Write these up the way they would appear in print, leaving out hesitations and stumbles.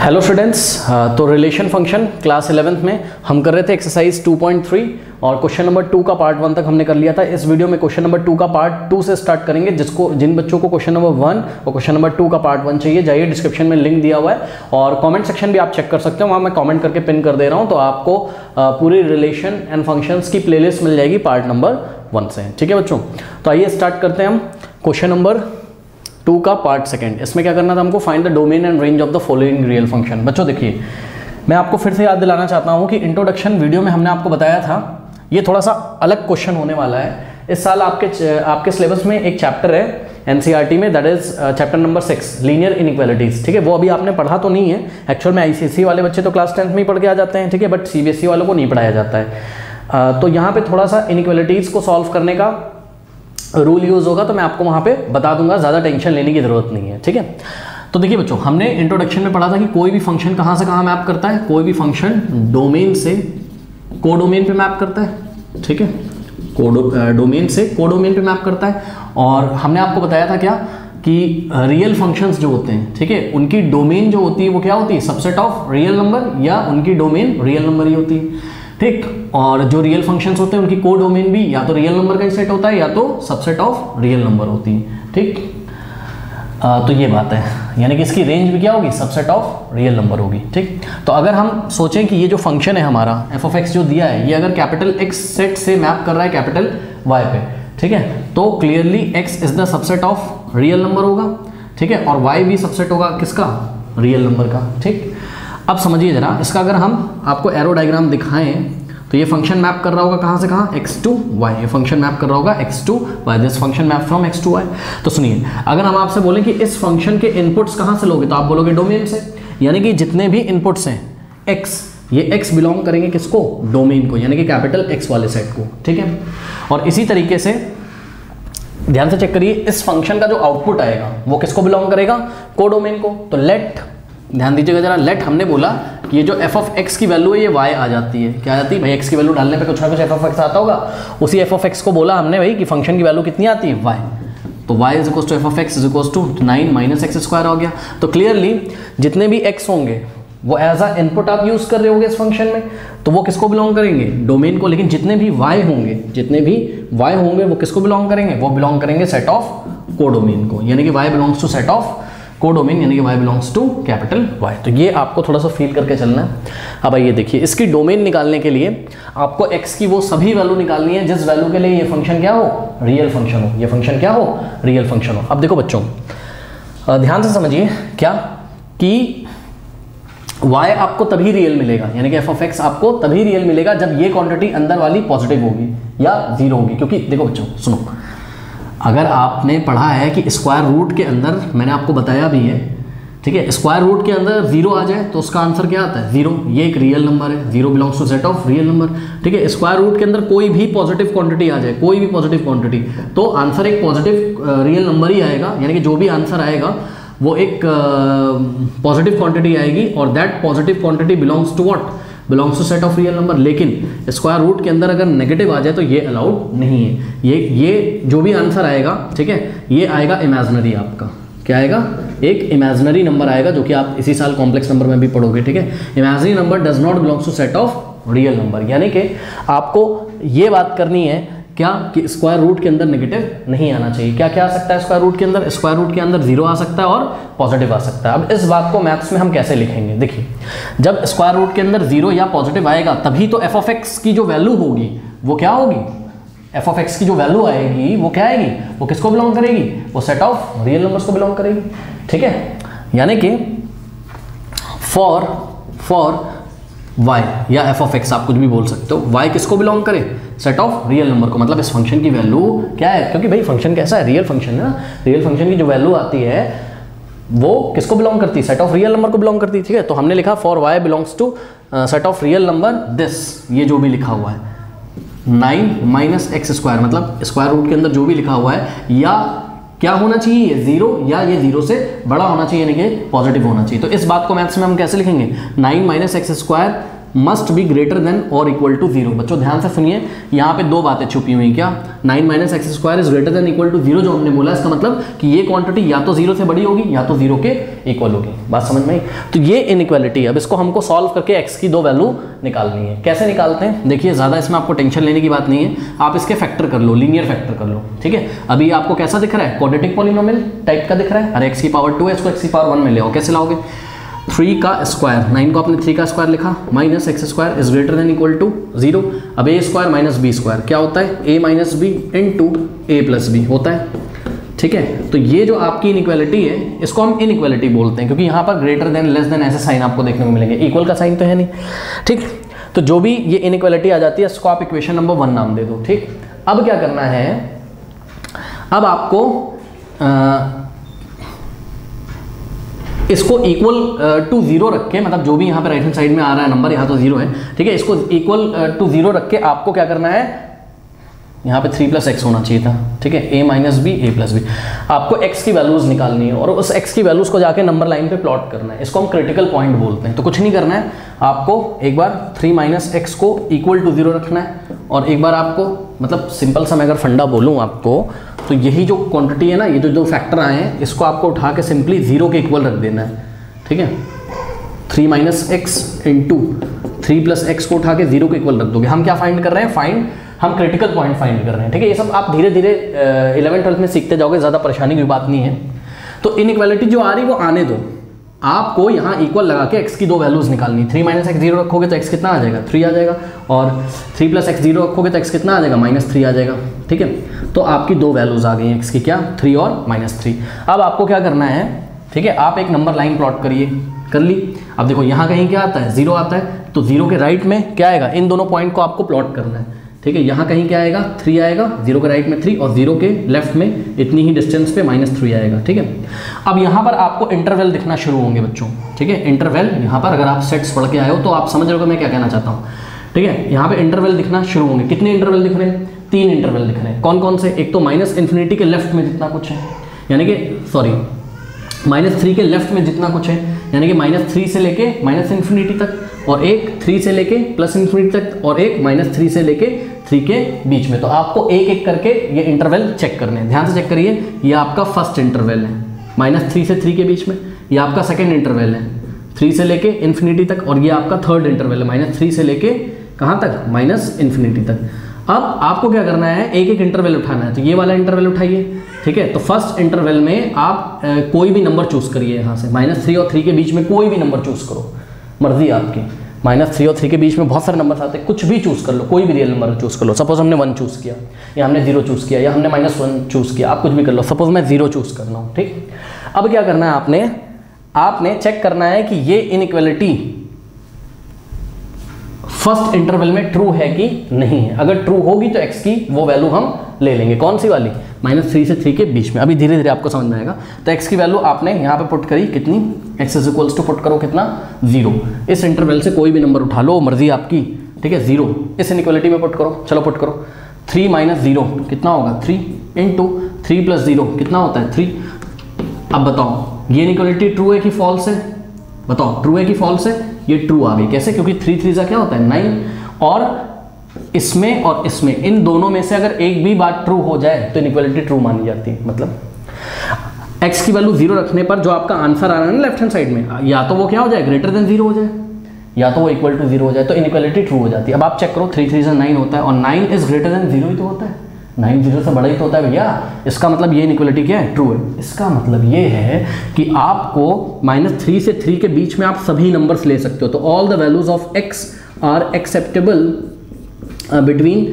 Hello students, तो relation function class 11th में हम कर रहे थे एक्सरसाइज 2.3 और क्वेश्चन नंबर 2 का पार्ट 1 तक हमने कर लिया था। इस वीडियो में क्वेश्चन नंबर 2 का पार्ट 2 से स्टार्ट करेंगे। जिन बच्चों को क्वेश्चन नंबर 1 और क्वेश्चन नंबर 2 का पार्ट 1 चाहिए, जाइए डिस्क्रिप्शन में लिंक दिया हुआ है और कमेंट सेक्शन भी आप चेक कर सकते हो, वहाँ मैं कमेंट करके पिन कर दे रहा हूँ। तो आपको पूरी रिलेशन एंड फंक्शंस की प्लेलिस्ट मिल जाएगी पार्ट नंबर 1 से। ठीक है बच्चों, तो आइए स्टार्ट करते हैं हम क्वेश्चन नंबर 2 का पार्ट 2। इसमें क्या करना था हमको, find the domain and range of the following real function. बच्चों देखिए, मैं आपको फिर से याद दिलाना चाहता हूं कि इंट्रोडक्शन वीडियो में हमने आपको बताया था ये थोड़ा सा अलग क्वेश्चन होने वाला है। इस साल आपके सिलेबस में एक चैप्टर है एनसीईआरटी में, that is chapter number 6 linear inequalities. ठीक है, वो अभी आपने पढ़ा तो नहीं है एक्चुअल में। आईसीएसई वाले बच्चे तो क्लास 10th में ही पढ़ के आ जाते हैं, ठीक है, बट सीबीएसई वालों को नहीं पढ़ाया जाता है। तो यहाँ पे थोड़ा सा इनइक्वालिटीज को सॉल्व करने का रूल यूज होगा, तो मैं आपको वहां पे बता दूंगा, ज़्यादा टेंशन लेने की जरूरत नहीं है। ठीक है, तो देखिए बच्चों, हमने इंट्रोडक्शन में पढ़ा था कि कोई भी फंक्शन कहाँ से कहाँ मैप करता है। कोई भी फंक्शन डोमेन से कोडोमेन पे मैप करता है। ठीक है, डोमेन से कोडोमेन पे मैप करता है। और हमने आपको बताया था क्या कि रियल फंक्शंस जो होते हैं, ठीक है, उनकी डोमेन जो होती है वो क्या होती है, सबसेट ऑफ रियल नंबर, या उनकी डोमेन रियल नंबर ही होती है। ठीक, और जो रियल फंक्शंस होते हैं उनकी को डोमेन भी या तो रियल नंबर का ही सेट होता है या तो सबसेट ऑफ रियल नंबर होती है। ठीक, तो ये बात है, यानी कि इसकी रेंज भी क्या होगी, सबसेट ऑफ रियल नंबर होगी। ठीक, तो अगर हम सोचें कि ये जो फंक्शन है हमारा एफ ऑफ एक्स जो दिया है, ये अगर कैपिटल एक्स सेट से मैप कर रहा है कैपिटल वाई पे, ठीक है, तो clearly x is the subset of real number होगा। ठीक है, और वाई भी सबसेट होगा किसका, रियल नंबर का। ठीक, अब समझिए जरा इसका, अगर हम आपको एरो डायग्राम दिखाएं तो ये फंक्शन मैप कर रहा होगा कहाँ से कहाँ, x to y। ये फंक्शन मैप कर रहा होगा x to y, this function map from x to y। तो सुनिए, अगर हम आपसे बोलें कि इस फंक्शन के इनपुट्स कहाँ से लोगे, तो आप बोलोगे डोमेन से, यानी कि जितने भी इनपुट्स हैं x, ये x बिलोंग करेंगे किसको, डोमेन को, यानी कि कैपिटल x वाले सेट को। ठीक है, और इसी तरीके से ध्यान से चेक करिए, इस फंक्शन का जो आउटपुट आएगा वो किसको बिलोंग करेगा, कोडोमेन को। तो लेट, ध्यान दीजिएगा जरा, लेट हमने बोला कि ये जो एफ ऑफ एक्स की वैल्यू है ये वाई आ जाती है। क्या आ जाती है भाई, एक्स की वैल्यू डालने पे कुछ ना कुछ एफ ऑफ एक्स आता होगा। उसी एफ ऑफ एक्स को बोला हमने भाई कि फंक्शन की वैल्यू कितनी आती है, वाई। तो y is equal to f of x is equal to 9 minus x square हो गया। तो क्लियरली जितने भी एक्स होंगे वो एज अ इनपुट आप यूज कर रहे होगे इस फंक्शन में, तो वो किसको बिलोंग करेंगे, डोमेन को। लेकिन जितने भी वाई होंगे वो किसको बिलोंग करेंगे, वो बिलोंग करेंगे सेट ऑफ कोडोमेन को, यानी कि y belongs to set of codomain, यानी कि y belongs to capital Y। तो ये आपको थोड़ा सा फील करके चलना है। अब आइए देखिए, इसकी डोमेन निकालने के लिए आपको x की वो सभी वैल्यू निकालनी है जिस वैल्यू के लिए ये फंक्शन क्या हो, रियल फंक्शन हो। ये फंक्शन क्या हो, रियल फंक्शन हो। अब देखो बच्चों, ध्यान से समझिए क्या कि y आपको तभी रियल मिलेगा, यानी कि एफ ऑफ एक्स आपको तभी रियल मिलेगा जब ये क्वांटिटी अंदर वाली पॉजिटिव होगी या जीरो होगी। क्योंकि देखो बच्चों सुनो, अगर आपने पढ़ा है कि स्क्वायर रूट के अंदर, मैंने आपको बताया भी है, ठीक है, स्क्वायर रूट के अंदर जीरो आ जाए तो उसका आंसर क्या आता है, जीरो। ये एक रियल नंबर है, zero belongs to set of real number. ठीक है, स्क्वायर रूट के अंदर कोई भी पॉजिटिव क्वांटिटी आ जाए, कोई भी पॉजिटिव क्वांटिटी, तो आंसर एक पॉजिटिव रियल नंबर ही आएगा, यानी कि जो भी आंसर आएगा वो एक पॉजिटिव क्वांटिटी आएगी, और that positive quantity belongs to what, belongs to set of real number. लेकिन स्क्वायर रूट के अंदर अगर नेगेटिव आ जाए तो ये अलाउड नहीं है। ये जो भी आंसर आएगा, ठीक है, ये आएगा इमेजिनरी आपका। क्या आएगा, एक इमेजिनरी नंबर आएगा, जो कि आप इसी साल कॉम्प्लेक्स नंबर में भी पढ़ोगे। ठीक है, imaginary number does not belongs to set of real number, यानी कि आपको ये बात करनी है क्या कि स्क्वायर रूट के अंदर नेगेटिव नहीं आना चाहिए। क्या क्या आ सकता है स्क्वायर रूट के अंदर, स्क्वायर रूट के अंदर जीरो आ सकता है और पॉजिटिव आ सकता है। अब इस बात को मैथ्स में हम कैसे लिखेंगे, देखिए, जब स्क्वायर रूट के अंदर जीरो या पॉजिटिव आएगा तभी तो एफ ऑफ एक्स की जो वैल्यू होगी वो क्या होगी, एफ ऑफ एक्स की जो वैल्यू आएगी वो क्या आएगी, वो किसको बिलोंग करेगी, वो सेट ऑफ रियल नंबर्स को बिलोंग करेगी। ठीक है, यानी कि फॉर y या एफ ऑफ एक्स, आप कुछ भी बोल सकते हो, y किसको बिलोंग करे, सेट ऑफ रियल नंबर को। मतलब इस फंक्शन की वैल्यू क्या है, क्योंकि भाई फंक्शन कैसा है, रियल फंक्शन है ना, रियल फंक्शन की जो वैल्यू आती है वो किसको बिलोंग करती है, सेट ऑफ रियल नंबर को बिलोंग करती है। ठीक है, तो हमने लिखा for y belongs to set of real number this, ये जो भी लिखा हुआ है 9 माइनस एक्स स्क्वायर, मतलब स्क्वायर रूट के अंदर जो भी लिखा हुआ है, या क्या होना चाहिए, जीरो, या ये जीरो से बड़ा होना चाहिए, यानी कि पॉजिटिव होना चाहिए। तो इस बात को मैथ्स में हम कैसे लिखेंगे, 9 minus x square must be greater than और इक्वल टू 0। बच्चों ध्यान से सुनिए, यहाँ पे दो बातें छुपी हुई, क्या 9 minus x square is greater than equal to 0 जो हमने बोला, इसका मतलब कि ये क्वांटिटी या तो 0 से बड़ी होगी या तो 0 के इक्वल होगी। बात समझ में आई? तो ये इनइक्वालिटी, अब इसको हमको सॉल्व करके एक्स की दो वैल्यू निकालनी है। कैसे निकालते हैं? देखिए ज़्यादा इसमें आपको टेंशन लेने की बात नहीं है, आप इसके फैक्टर कर लो, लीनियर फैक्टर कर लो, ठीक है। अभी आपको कैसा दिख रहा है? क्वाड्रेटिक पॉलिनोमियल टाइप का दिख रहा है। अरे एक्स की पावर 2 है, इसको एक्स की पावर 1 में ले आओ। कैसे लाओगे? 3 का स्क्वायर, 9 को आपने 3 का स्क्वायर लिखा, minus x square is greater than equal to 0। अब a square minus b square क्या होता है? A minus b into a plus b होता है, ठीक है। तो ये जो आपकी इनइक्वालिटी है इसको हम इनइक्वालिटी बोलते हैं, क्योंकि यहाँ पर ग्रेटर देन लेस देन ऐसे साइन आपको देखने को मिलेंगे, इक्वल का साइन तो है नहीं, ठीक। तो जो भी ये इनइक्वालिटी आ जाती है इसको आप इक्वेशन नंबर 1 नाम दे दो, ठीक। अब क्या करना है, अब आपको इसको इक्वल टू 0 रख के, मतलब जो भी यहाँ पे राइट हैंड साइड में आ रहा है नंबर, यहाँ तो 0 है, ठीक है। इसको इक्वल टू 0 रख के आपको क्या करना है, यहाँ पे 3 प्लस एक्स होना चाहिए था, ठीक है। A minus B A plus B, आपको एक्स की वैल्यूज निकालनी है और उस एक्स की वैल्यूज को जाके नंबर लाइन पे प्लॉट करना है। इसको हम क्रिटिकल पॉइंट बोलते हैं। तो कुछ नहीं करना है, आपको एक बार 3 माइनस एक्स को इक्वल टू 0 रखना है और एक बार आपको, मतलब सिंपल सा मैं अगर फंडा बोलूँ आपको, तो यही जो क्वांटिटी है ना, ये जो फैक्टर आए हैं, इसको आपको उठा के सिंपली 0 के इक्वल रख देना है, ठीक है। 3 minus x into 3 plus x को उठा के 0 के इक्वल रख दोगे। हम क्या फाइंड कर रहे हैं? हम क्रिटिकल पॉइंट फाइंड कर रहे हैं, ठीक है। ये सब आप धीरे धीरे 11th 12th में सीखते जाओगे, ज़्यादा परेशानी की बात नहीं है। तो इनइक्वालिटी जो आ रही वो आने दो, आपको यहाँ इक्वल लगा के एक्स की दो वैल्यूज निकालनी। 3 माइनस एक्स 0 रखोगे तो एक्स कितना आ जाएगा? 3 आ जाएगा, और 3 प्लस एक्स 0 रखोगे तो एक्स कितना आ जाएगा? -3 आ जाएगा, ठीक है। तो आपकी दो वैल्यूज आ गई हैं एक्स की, क्या? 3 और -3। अब आपको क्या करना है, ठीक है, आप एक नंबर लाइन प्लॉट करिए, कर ली। अब देखो यहाँ कहीं क्या आता है? 0 आता है, तो 0 के राइट में क्या आएगा? इन दोनों पॉइंट को आपको प्लॉट करना है, ठीक है। यहाँ कहीं क्या आएगा? 3 आएगा, 0 के राइट में 3 और 0 के लेफ्ट में इतनी ही डिस्टेंस पे -3 आएगा, ठीक है। अब यहाँ पर आपको इंटरवल दिखना शुरू होंगे बच्चों, ठीक है। इंटरवल यहाँ पर अगर आप सेट्स पढ़ के आए हो तो आप समझ रहे हो मैं क्या कहना चाहता हूँ, ठीक है। यहाँ पे इंटरवल दिखना शुरू होंगे। कितने इंटरवल दिख रहे हैं? 3 इंटरवल दिख रहे हैं। कौन कौन से? एक तो -∞ के लेफ्ट में जितना कुछ है, यानी कि -3 के लेफ्ट में जितना कुछ है, यानी कि -3 से लेके -∞ तक, और एक 3 से लेके +∞ तक, और एक -3 से लेके 3 के बीच में। तो आपको एक एक करके ये इंटरवल चेक करने हैं। ध्यान से चेक करिए, ये आपका फर्स्ट इंटरवल है -3 से 3 के बीच में, ये आपका सेकंड इंटरवल है 3 से लेके ∞ तक, और ये आपका थर्ड इंटरवल है -3 से लेके कहाँ तक? -∞ तक। अब आपको क्या करना है? एक एक इंटरवल उठाना है। तो ये वाला इंटरवल उठाइए, ठीक है। तो फर्स्ट इंटरवल में आप कोई भी नंबर चूज करिए, यहाँ से -3 और 3 के बीच में कोई भी नंबर चूज करो, मर्जी आपकी। -3 और 3 के बीच में बहुत सारे नंबर आते हैं, कुछ भी चूज कर लो, कोई भी रियल नंबर चूज कर लो। सपोज हमने 1 चूज किया, या हमने 0 चूज किया, या हमने -1 चूज किया, आप कुछ भी कर लो। सपोज मैं 0 चूज कर रहा हूँ, ठीक। अब क्या करना है आपने चेक करना है कि ये इनइक्वालिटी फर्स्ट इंटरवल में ट्रू है कि नहीं है। अगर ट्रू होगी तो एक्स की वो वैल्यू हम ले लेंगे। कौन सी वाली? -3 से 3 के बीच में। अभी धीरे धीरे आपको समझ में आएगा। तो एक्स की वैल्यू आपने यहाँ पे पुट करी, कितनी? X is equals to put करो कितना? 0। इस इंटरवल से कोई भी नंबर उठा लो, मर्जी आपकी, ठीक है। 0 इस इनइक्वालिटी में पुट करो, चलो पुट करो। 3 - 0 कितना होगा? 3 इंटू 3 + 0 कितना होता है? 3। अब बताओ ये इनइक्वालिटी ट्रू है कि फॉल्स है? बताओ ट्रू है कि फॉल्स है? ये ट्रू आ गई। कैसे? क्योंकि 3 3 क्या होता है? 9, और इसमें और इसमें, इन दोनों में से अगर एक भी बात ट्रू हो जाए तो इनइक्वालिटी ट्रू मानी जाती है। मतलब x की वैल्यू 0 रखने पर जो आपका आंसर आ रहा है ना लेफ्ट हैंड साइड में, या तो वो क्या हो जाए? ग्रेटर देन 0 हो जाए, या तो वो इक्वल टू 0 हो जाए, तो इनइक्वालिटी ट्रू हो जाती है। अब आप चेक करो, 3 3 से 9 होता है, और 9 इज ग्रेटर देन 0 ही तो होता है। 9 0 से बड़ा ही तो होता है भैया। इसका मतलब ये इनइक्वालिटी क्या है? ट्रू है। इसका मतलब ये है कि आपको -3 से 3 के बीच में आप सभी नंबर्स ले सकते हो। तो all the values of x are acceptable between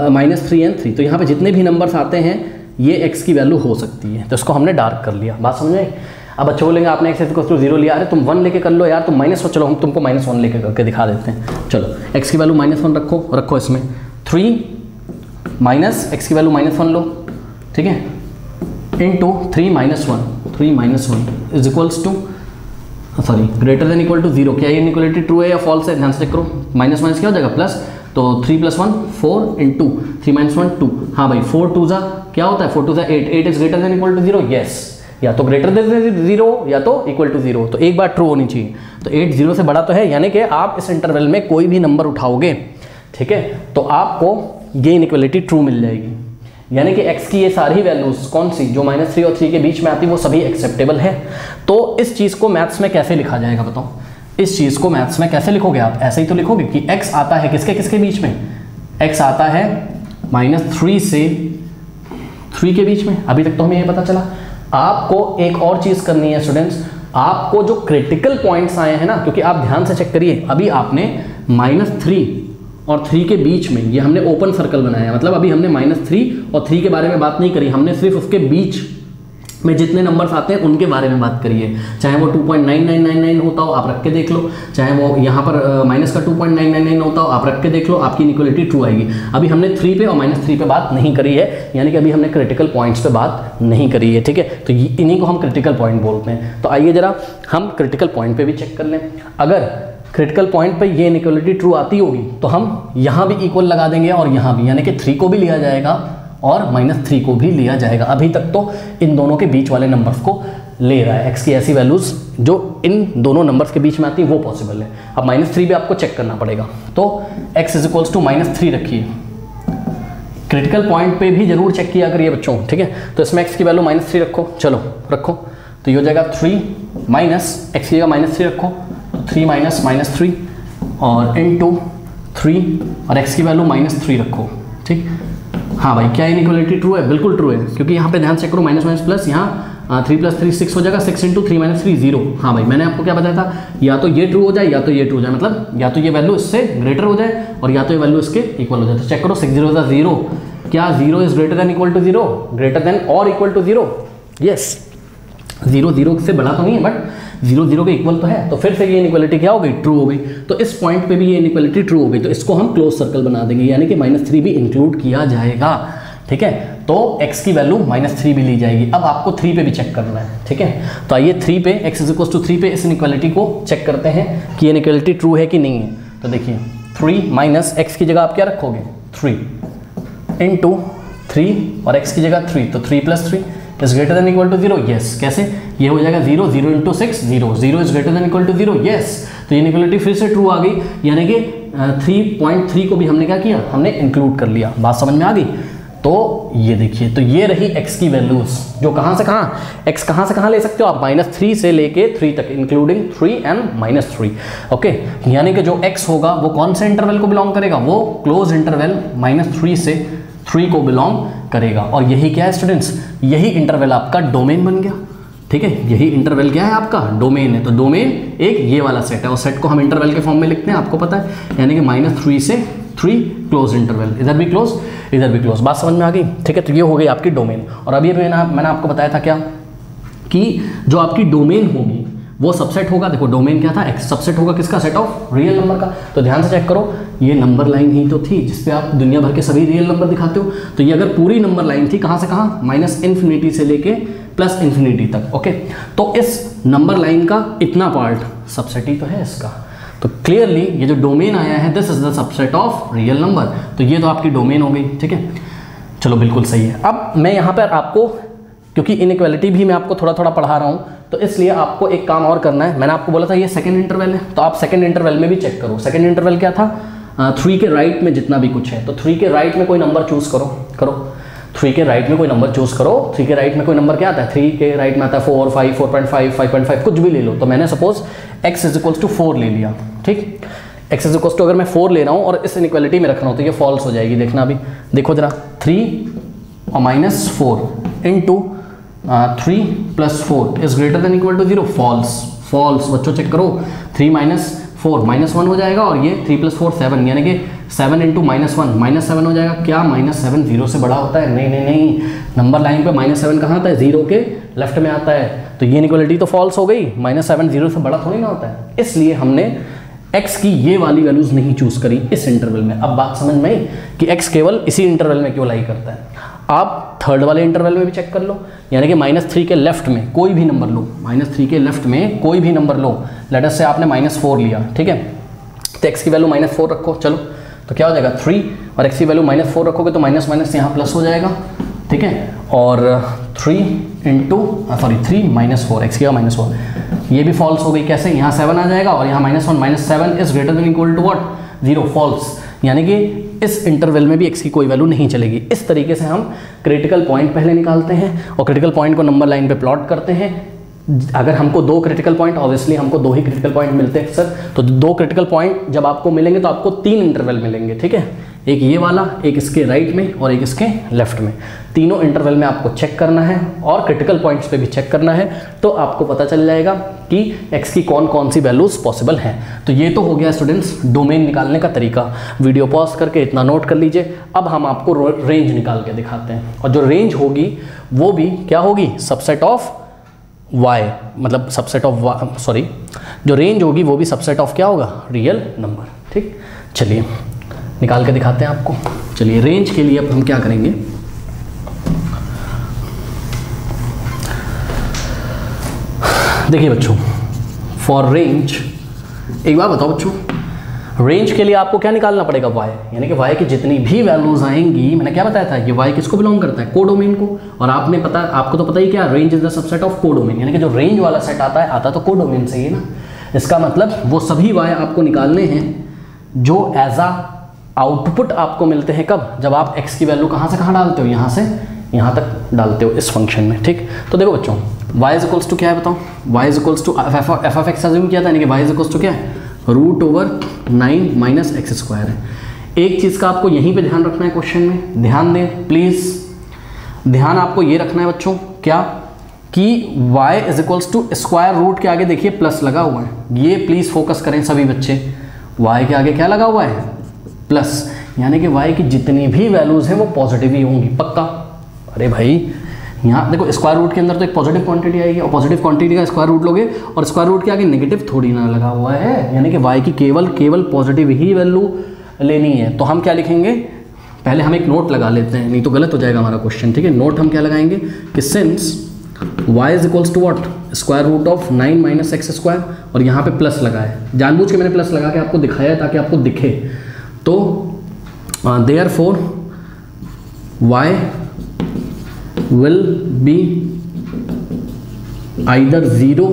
-3 and 3। तो यहाँ पे जितने भी नंबर्स आते हैं ये x की वैल्यू हो सकती है। तो इसको हमने डार्क कर लिया। बात समझ में? अब बच्चे बोलेंगे आपने x इक्वल टू 0 लिया, अरे तुम 1 लेके कर लो यार, तुम -1, चलो हम तुमको -1 लेके करके दिखा देते हैं। चलो x की वैल्यू -1 रखो इसमें 3 माइनस x की वैल्यू -1 लो, ठीक है, into 3 - 1 is equals to greater than equal to 0। क्या ये इनइक्वालिटी ट्रू है या फॉल्स है? ध्यान से चेक करो। -1 क्या हो जाएगा? प्लस, तो 3 + 1 4 इंटू 3 - 1 2। हाँ भाई, 4 2 क्या होता है? 4 2 8। 8 is greater than equal to 0। Yes, या तो ग्रेटर देन 0 या तो इक्वल टू 0। तो एक बार ट्रू होनी चाहिए। तो 8 0 से बड़ा तो है, यानी कि आप इस इंटरवल में कोई भी नंबर उठाओगे, ठीक है, तो आपको ये इनइक्वालिटी ट्रू मिल जाएगी। यानी कि x की ये सारी वैल्यूज कौन सी जो -3 और 3 के बीच में आती है वो सभी एक्सेप्टेबल है। तो इस चीज़ को मैथ्स में कैसे लिखा जाएगा बताओ? इस चीज़ को मैथ्स में कैसे लिखोगे आप? ऐसे ही तो लिखोगे कि x आता है किसके किसके बीच में? x आता है -3 से 3 के बीच में। अभी तक तो हमें ये पता चला। आपको एक और चीज़ करनी है स्टूडेंट्स, आपको जो क्रिटिकल पॉइंट्स आए हैं ना, क्योंकि आप ध्यान से चेक करिए, अभी आपने -3 और 3 के बीच में ये हमने ओपन सर्कल बनाया, मतलब अभी हमने -3 और 3 के बारे में बात नहीं करी, हमने सिर्फ उसके बीच में जितने नंबर्स आते हैं उनके बारे में बात करी है। चाहे वो 2.9999 होता हो आप रख के देख लो, चाहे वो यहाँ पर माइनस का 2.999 होता हो आप रख के देख लो, आपकी इनइक्वालिटी ट्रू आएगी। अभी हमने 3 पे और -3 पे बात नहीं करी है, यानी कि अभी हमने क्रिटिकल पॉइंट्स पे बात नहीं करी है, ठीक है। तो इन्हीं को हम क्रिटिकल पॉइंट बोलते हैं। तो आइए जरा हम क्रिटिकल पॉइंट पे भी चेक कर लें। अगर क्रिटिकल पॉइंट पे ये इनइक्वालिटी ट्रू आती होगी तो हम यहाँ भी इक्वल लगा देंगे और यहाँ भी, यानी कि 3 को भी लिया जाएगा और -3 को भी लिया जाएगा। अभी तक तो इन दोनों के बीच वाले नंबर्स को ले रहा है। x की ऐसी वैल्यूज जो इन दोनों नंबर्स के बीच में आती है वो पॉसिबल है। अब -3 भी आपको चेक करना पड़ेगा, तो x इज इक्वल्स टू -3 रखिए। क्रिटिकल पॉइंट पे भी जरूर चेक किया करिए बच्चों, ठीक है। तो इसमें x की वैल्यू -3 रखो, चलो रखो, तो ये हो जाएगा 3 माइनस x की जगह -3 रखो, 3 माइनस -3 और इनटू 3 और x की वैल्यू -3 रखो, ठीक। हाँ भाई, क्या इनइक्वालिटी ट्रू है? बिल्कुल ट्रू है, क्योंकि यहाँ पे ध्यान चेक करो, माइनस माइनस प्लस, यहाँ 3 + 3 6 हो जाएगा, 6 × 3 - 3 0। हाँ भाई, मैंने आपको क्या बताया था, या तो ये ट्रू हो जाए या तो ये ट्रू हो जाए, मतलब या तो ये वैल्यू इससे ग्रेटर हो जाए और या तो ये वैल्यू इसके इक्वल हो जाए। तो चेक करो, 6 0 = 0, क्या 0 is greater than equal to 0? Greater than और इक्वल टू 0? यस, 0 0 से बड़ा तो नहीं है, बट 0 0 के इक्वल तो है। तो फिर से ये इनइक्वालिटी क्या हो गई? ट्रू हो गई। तो इस पॉइंट पे भी ये इनइक्वालिटी ट्रू हो गई, तो इसको हम क्लोज सर्कल बना देंगे, यानी कि -3 भी इंक्लूड किया जाएगा, ठीक है। तो x की वैल्यू -3 भी ली जाएगी। अब आपको 3 पे भी चेक करना है, ठीक है। तो आइए 3 पे, x = 3 पे इस इनइक्वालिटी को चेक करते हैं कि इनइक्वालिटी ट्रू है कि नहीं है। तो देखिए 3 माइनस x की जगह आप क्या रखोगे? 3 इंटू 3 और x की जगह 3, तो 3 + 3 is greater than equal to 0। Yes, कैसे? ये हो जाएगा 0 0 × 6 0, 0 is greater than equal to 0। Yes, तो ये इनइक्वालिटी फिर से ट्रू आ गई, यानी कि 3.3 को भी हमने क्या किया? हमने इंक्लूड कर लिया। बात समझ में आ गई? तो ये देखिए, तो ये रही x की वैल्यूज, जो कहाँ से कहाँ, x कहाँ से कहाँ ले सकते हो आप? -3 से लेके 3 तक, इंक्लूडिंग 3 एंड -3, ओके। यानी कि जो x होगा वो कौन से इंटरवल को बिलोंग करेगा? वो क्लोज इंटरवल -3 से 3 को बिलोंग करेगा। और यही क्या है स्टूडेंट्स? यही इंटरवल आपका डोमेन बन गया, ठीक है। यही इंटरवल क्या है आपका? डोमेन है। तो डोमेन एक ये वाला सेट है, और सेट को हम इंटरवल के फॉर्म में लिखते हैं, आपको पता है, यानी कि -3 से 3 क्लोज इंटरवल, इधर भी क्लोज इधर भी क्लोज। बात समझ में आ गई, ठीक है। तो ये हो गई आपकी डोमेन। और अभी मैंने आपको बताया था क्या, कि जो आपकी डोमेन होगी वो सबसेट होगा। देखो डोमेन क्या था? x सबसेट होगा किसका? सेट ऑफ रियल नंबर का। तो ध्यान से चेक करो, ये नंबर लाइन ही तो थी जिसपे आप दुनिया भर के सभी रियल नंबर दिखाते हो। तो ये अगर पूरी नंबर लाइन थी, कहाँ से कहाँ? -∞ से लेके +∞ तक, ओके। तो इस नंबर लाइन का इतना पार्ट सबसेट ही तो है इसका। तो क्लियरली ये जो डोमेन आया है, this is the subset of real number. तो ये तो आपकी डोमेन हो गई, ठीक है। चलो बिल्कुल सही है। अब मैं यहाँ पर आपको, क्योंकि इनइक्वालिटी भी मैं आपको थोड़ा थोड़ा पढ़ा रहा हूँ, तो इसलिए आपको एक काम और करना है। मैंने आपको बोला था ये सेकंड इंटरवल है, तो आप सेकंड इंटरवल में भी चेक करो। सेकंड इंटरवल क्या था? 3 के राइट में जितना भी कुछ है, तो 3 के राइट में कोई नंबर चूज करो 3 के राइट में कोई नंबर चूज करो। 3 के राइट में कोई नंबर क्या आता है? 3 के राइट में आता है 4, 5, 4.5, 5.5, कुछ भी ले लो। तो मैंने सपोज x = 4 ले लिया, ठीक। x = अगर मैं 4 ले रहा हूँ और इस इनइक्वालिटी में रख रहा हूँ, तो ये फॉल्स हो जाएगी। देखना अभी, देखो जरा, 3 और -4 into 3 + 4 is greater than equal to 0। False बच्चों, चेक करो। 3 - 4 -1 हो जाएगा, और ये 3 + 4 7, यानी कि 7 × -1 -7 हो जाएगा। क्या -7 0 से बड़ा होता है? नहीं, नंबर लाइन पे -7 कहाँ आता है? 0 के लेफ्ट में आता है। तो ये इनइक्वालिटी तो फॉल्स हो गई। -7 0 से बड़ा थोड़ी ना होता है, इसलिए हमने x की ये वाली वैल्यूज नहीं चूज करी इस इंटरवल में। अब बात समझ में आई कि x केवल इसी इंटरवल में क्यों लाई करता है। आप थर्ड वाले इंटरवल में भी चेक कर लो, यानी कि -3 के लेफ्ट में कोई भी नंबर लो, -3 के लेफ्ट में कोई भी नंबर लो। लेट अस से आपने -4 लिया, ठीक है। तो x की वैल्यू -4 रखो, चलो। तो क्या हो जाएगा? 3, और x की वैल्यू -4 रखोगे तो माइनस माइनस यहाँ प्लस हो जाएगा, ठीक है। और 3 - 4, x की -4 ये भी फॉल्स हो गई। कैसे? यहाँ 7 आ जाएगा और यहाँ -1 -7 is greater than equal to what 0, false. यानी कि इस इंटरवल में भी x की कोई वैल्यू नहीं चलेगी। इस तरीके से हम क्रिटिकल पॉइंट पहले निकालते हैं और क्रिटिकल पॉइंट को नंबर लाइन पे प्लॉट करते हैं। अगर हमको 2 क्रिटिकल पॉइंट, ऑब्वियसली हमको 2 ही क्रिटिकल पॉइंट मिलते हैं सर, तो 2 क्रिटिकल पॉइंट जब आपको मिलेंगे तो आपको 3 इंटरवल मिलेंगे, ठीक है। एक ये वाला, एक इसके राइट में और एक इसके लेफ्ट में। तीनों इंटरवल में आपको चेक करना है और क्रिटिकल पॉइंट्स पे भी चेक करना है, तो आपको पता चल जाएगा कि x की कौन कौन सी वैल्यूज़ पॉसिबल हैं। तो ये तो हो गया स्टूडेंट्स डोमेन निकालने का तरीका। वीडियो पॉज करके इतना नोट कर लीजिए। अब हम आपको रेंज निकाल के दिखाते हैं, और जो रेंज होगी वो भी क्या होगी? सबसेट ऑफ y, मतलब सबसेट ऑफ सॉरी, जो रेंज होगी वो भी सबसेट ऑफ क्या होगा? Real number. ठीक, चलिए निकाल के दिखाते हैं आपको। चलिए रेंज के लिए अब हम क्या करेंगे, देखिए बच्चों, फॉर रेंज, एक बार बताओ बच्चों, रेंज के लिए आपको क्या निकालना पड़ेगा? y, यानी कि y की जितनी भी वैल्यूज आएंगी, मैंने क्या बताया था, ये y किसको बिलोंग करता है? कोडोमेन को। और आपको तो पता ही क्या, range is the subset of codomain, यानी कि जो रेंज वाला सेट आता तो कोडोमेन से ही ना। इसका मतलब वो सभी y आपको निकालने हैं जो एज आ आउटपुट आपको मिलते हैं। कब? जब आप x की वैल्यू कहाँ से कहाँ डालते हो, यहाँ से यहाँ तक डालते हो इस फंक्शन में। ठीक, तो देखो बच्चों, y इज इक्वल्स टू क्या है बताओ? y is equals to f of x assume किया था, यानी कि y इज इक्वल्स टू क्या है? √9 - x² है। एक चीज़ का आपको यहीं पे ध्यान रखना है, क्वेश्चन में ध्यान दें प्लीज़। ध्यान आपको ये रखना है बच्चों, क्या कि y is equals to square root के आगे देखिए प्लस लगा हुआ है। ये प्लीज़ फोकस करें सभी बच्चे, y के आगे क्या लगा हुआ है? प्लस, यानी कि y की जितनी भी वैल्यूज़ हैं वो पॉजिटिव ही होंगी, पक्का। अरे भाई यहाँ देखो, स्क्वायर रूट के अंदर तो एक पॉजिटिव क्वांटिटी आएगी, और पॉजिटिव क्वांटिटी का स्क्वायर रूट लोगे और स्क्वायर रूट के आगे नेगेटिव थोड़ी ना लगा हुआ है, यानी कि y की केवल पॉजिटिव ही वैल्यू लेनी है। तो हम क्या लिखेंगे, पहले हम एक नोट लगा लेते हैं, नहीं तो गलत हो जाएगा हमारा क्वेश्चन। ठीक है, नोट हम क्या लगाएंगे कि since y is equals to what? Square root of 9 - x², और यहाँ पे प्लस लगा है, जानबूझ के मैंने प्लस लगा के आपको दिखाया है ताकि आपको दिखे। तो therefore y will be either 0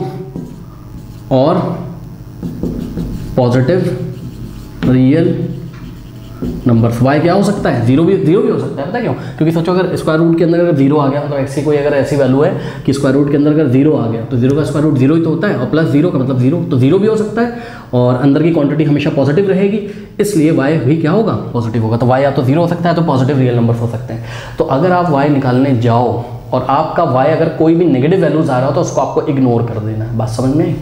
or positive real number. y क्या हो सकता है? 0 भी हो सकता है। पता क्यों? क्योंकि सोचो अगर स्क्वायर रूट के अंदर अगर 0 आ गया, तो x की कोई अगर ऐसी वैल्यू है कि स्क्वायर रूट के अंदर अगर 0 आ गया, तो 0 का स्क्वायर रूट 0 ही तो होता है, और प्लस 0 का मतलब 0, तो 0 भी हो सकता है, और अंदर की क्वांटिटी हमेशा पॉजिटिव रहेगी, इसलिए y भी क्या होगा? पॉजिटिव होगा। तो y या तो 0 हो सकता है, तो पॉजिटिव रियल नंबर हो सकते हैं। तो अगर आप y निकालने जाओ और आपका y अगर कोई भी नेगेटिव वैल्यूज आ रहा हो, तो उसको आपको इग्नोर कर देना है। बात समझ में आई?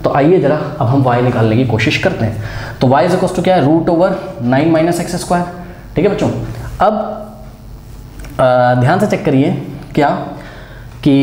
तो आइए जरा अब हम y निकालने की कोशिश करते हैं। तो y इज इक्वल्स टू क्या है? √9 - x²। ठीक है बच्चों, अब ध्यान से चेक करिए क्या कि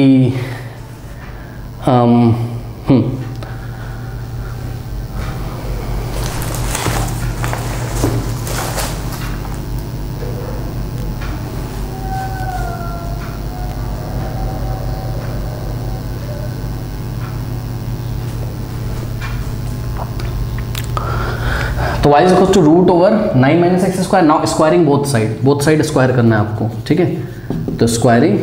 तो y is equal to √9 - x²। Now squaring both side square करना है आपको। ठीक है, तो स्क्वायरिंग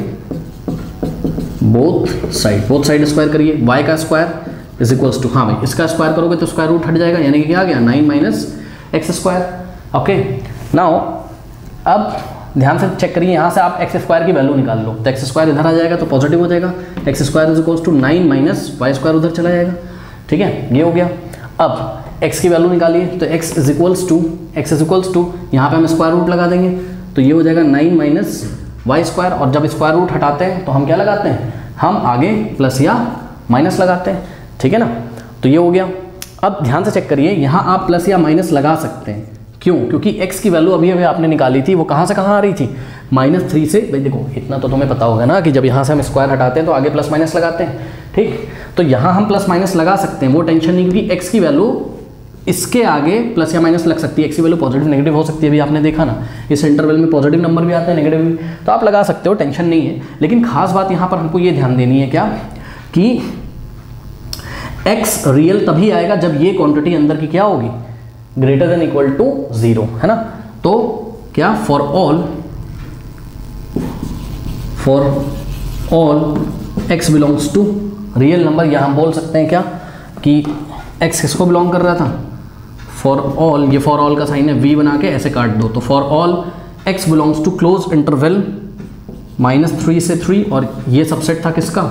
बोथ साइड स्क्वायर करिए। y का स्क्वायर इज इक्वल्स टू, हाँ भाई इसका स्क्वायर करोगे तो स्क्वायर रूट हट जाएगा, यानी कि क्या आ गया? 9 - x²। ओके, नाउ अब ध्यान से चेक करिए, यहाँ से आप x² की वैल्यू निकाल लो, तो x² इधर आ जाएगा तो पॉजिटिव हो जाएगा, x² is equals to 9 - y² उधर चला जाएगा। ठीक है, ये हो गया। अब x की वैल्यू निकालिए, तो x इज इक्वल्स टू यहाँ पे हम स्क्वायर रूट लगा देंगे, तो ये हो जाएगा 9 - y², और जब स्क्वायर रूट हटाते हैं तो हम क्या लगाते हैं? हम आगे प्लस या माइनस लगाते हैं। ठीक है ना, तो ये हो गया। अब ध्यान से चेक करिए, यहाँ आप प्लस या माइनस लगा सकते हैं, क्यों? क्योंकि x की वैल्यू अभी आपने निकाली थी, वो कहाँ से कहाँ आ रही थी? -3 से। भाई देखो, इतना तो तुम्हें पता होगा ना कि जब यहाँ से हम स्क्वायर हटाते हैं तो आगे प्लस माइनस लगाते हैं। ठीक, तो यहाँ हम प्लस माइनस लगा सकते हैं, वो टेंशन नहीं, क्योंकि x की वैल्यू इसके आगे प्लस या माइनस लग सकती है। x की वैल्यू पॉजिटिव नेगेटिव हो सकती है, अभी आपने देखा ना, इस इंटरवल में पॉजिटिव नंबर भी आते हैं, नेगेटिव भी, तो आप लगा सकते हो, टेंशन नहीं है। लेकिन खास बात यहाँ पर हमको ये ध्यान देनी है क्या कि x रियल तभी आएगा जब ये क्वांटिटी अंदर की क्या होगी? ग्रेटर देन इक्वल टू 0, है ना। तो क्या? For all x belongs to real number, या हम बोल सकते हैं क्या कि x किसको बिलोंग कर रहा था, फॉर ऑल, ये फॉर ऑल का साइन है, v बना के ऐसे काट दो, तो for all x belongs to close interval -3 से 3, और ये सबसेट था किसका,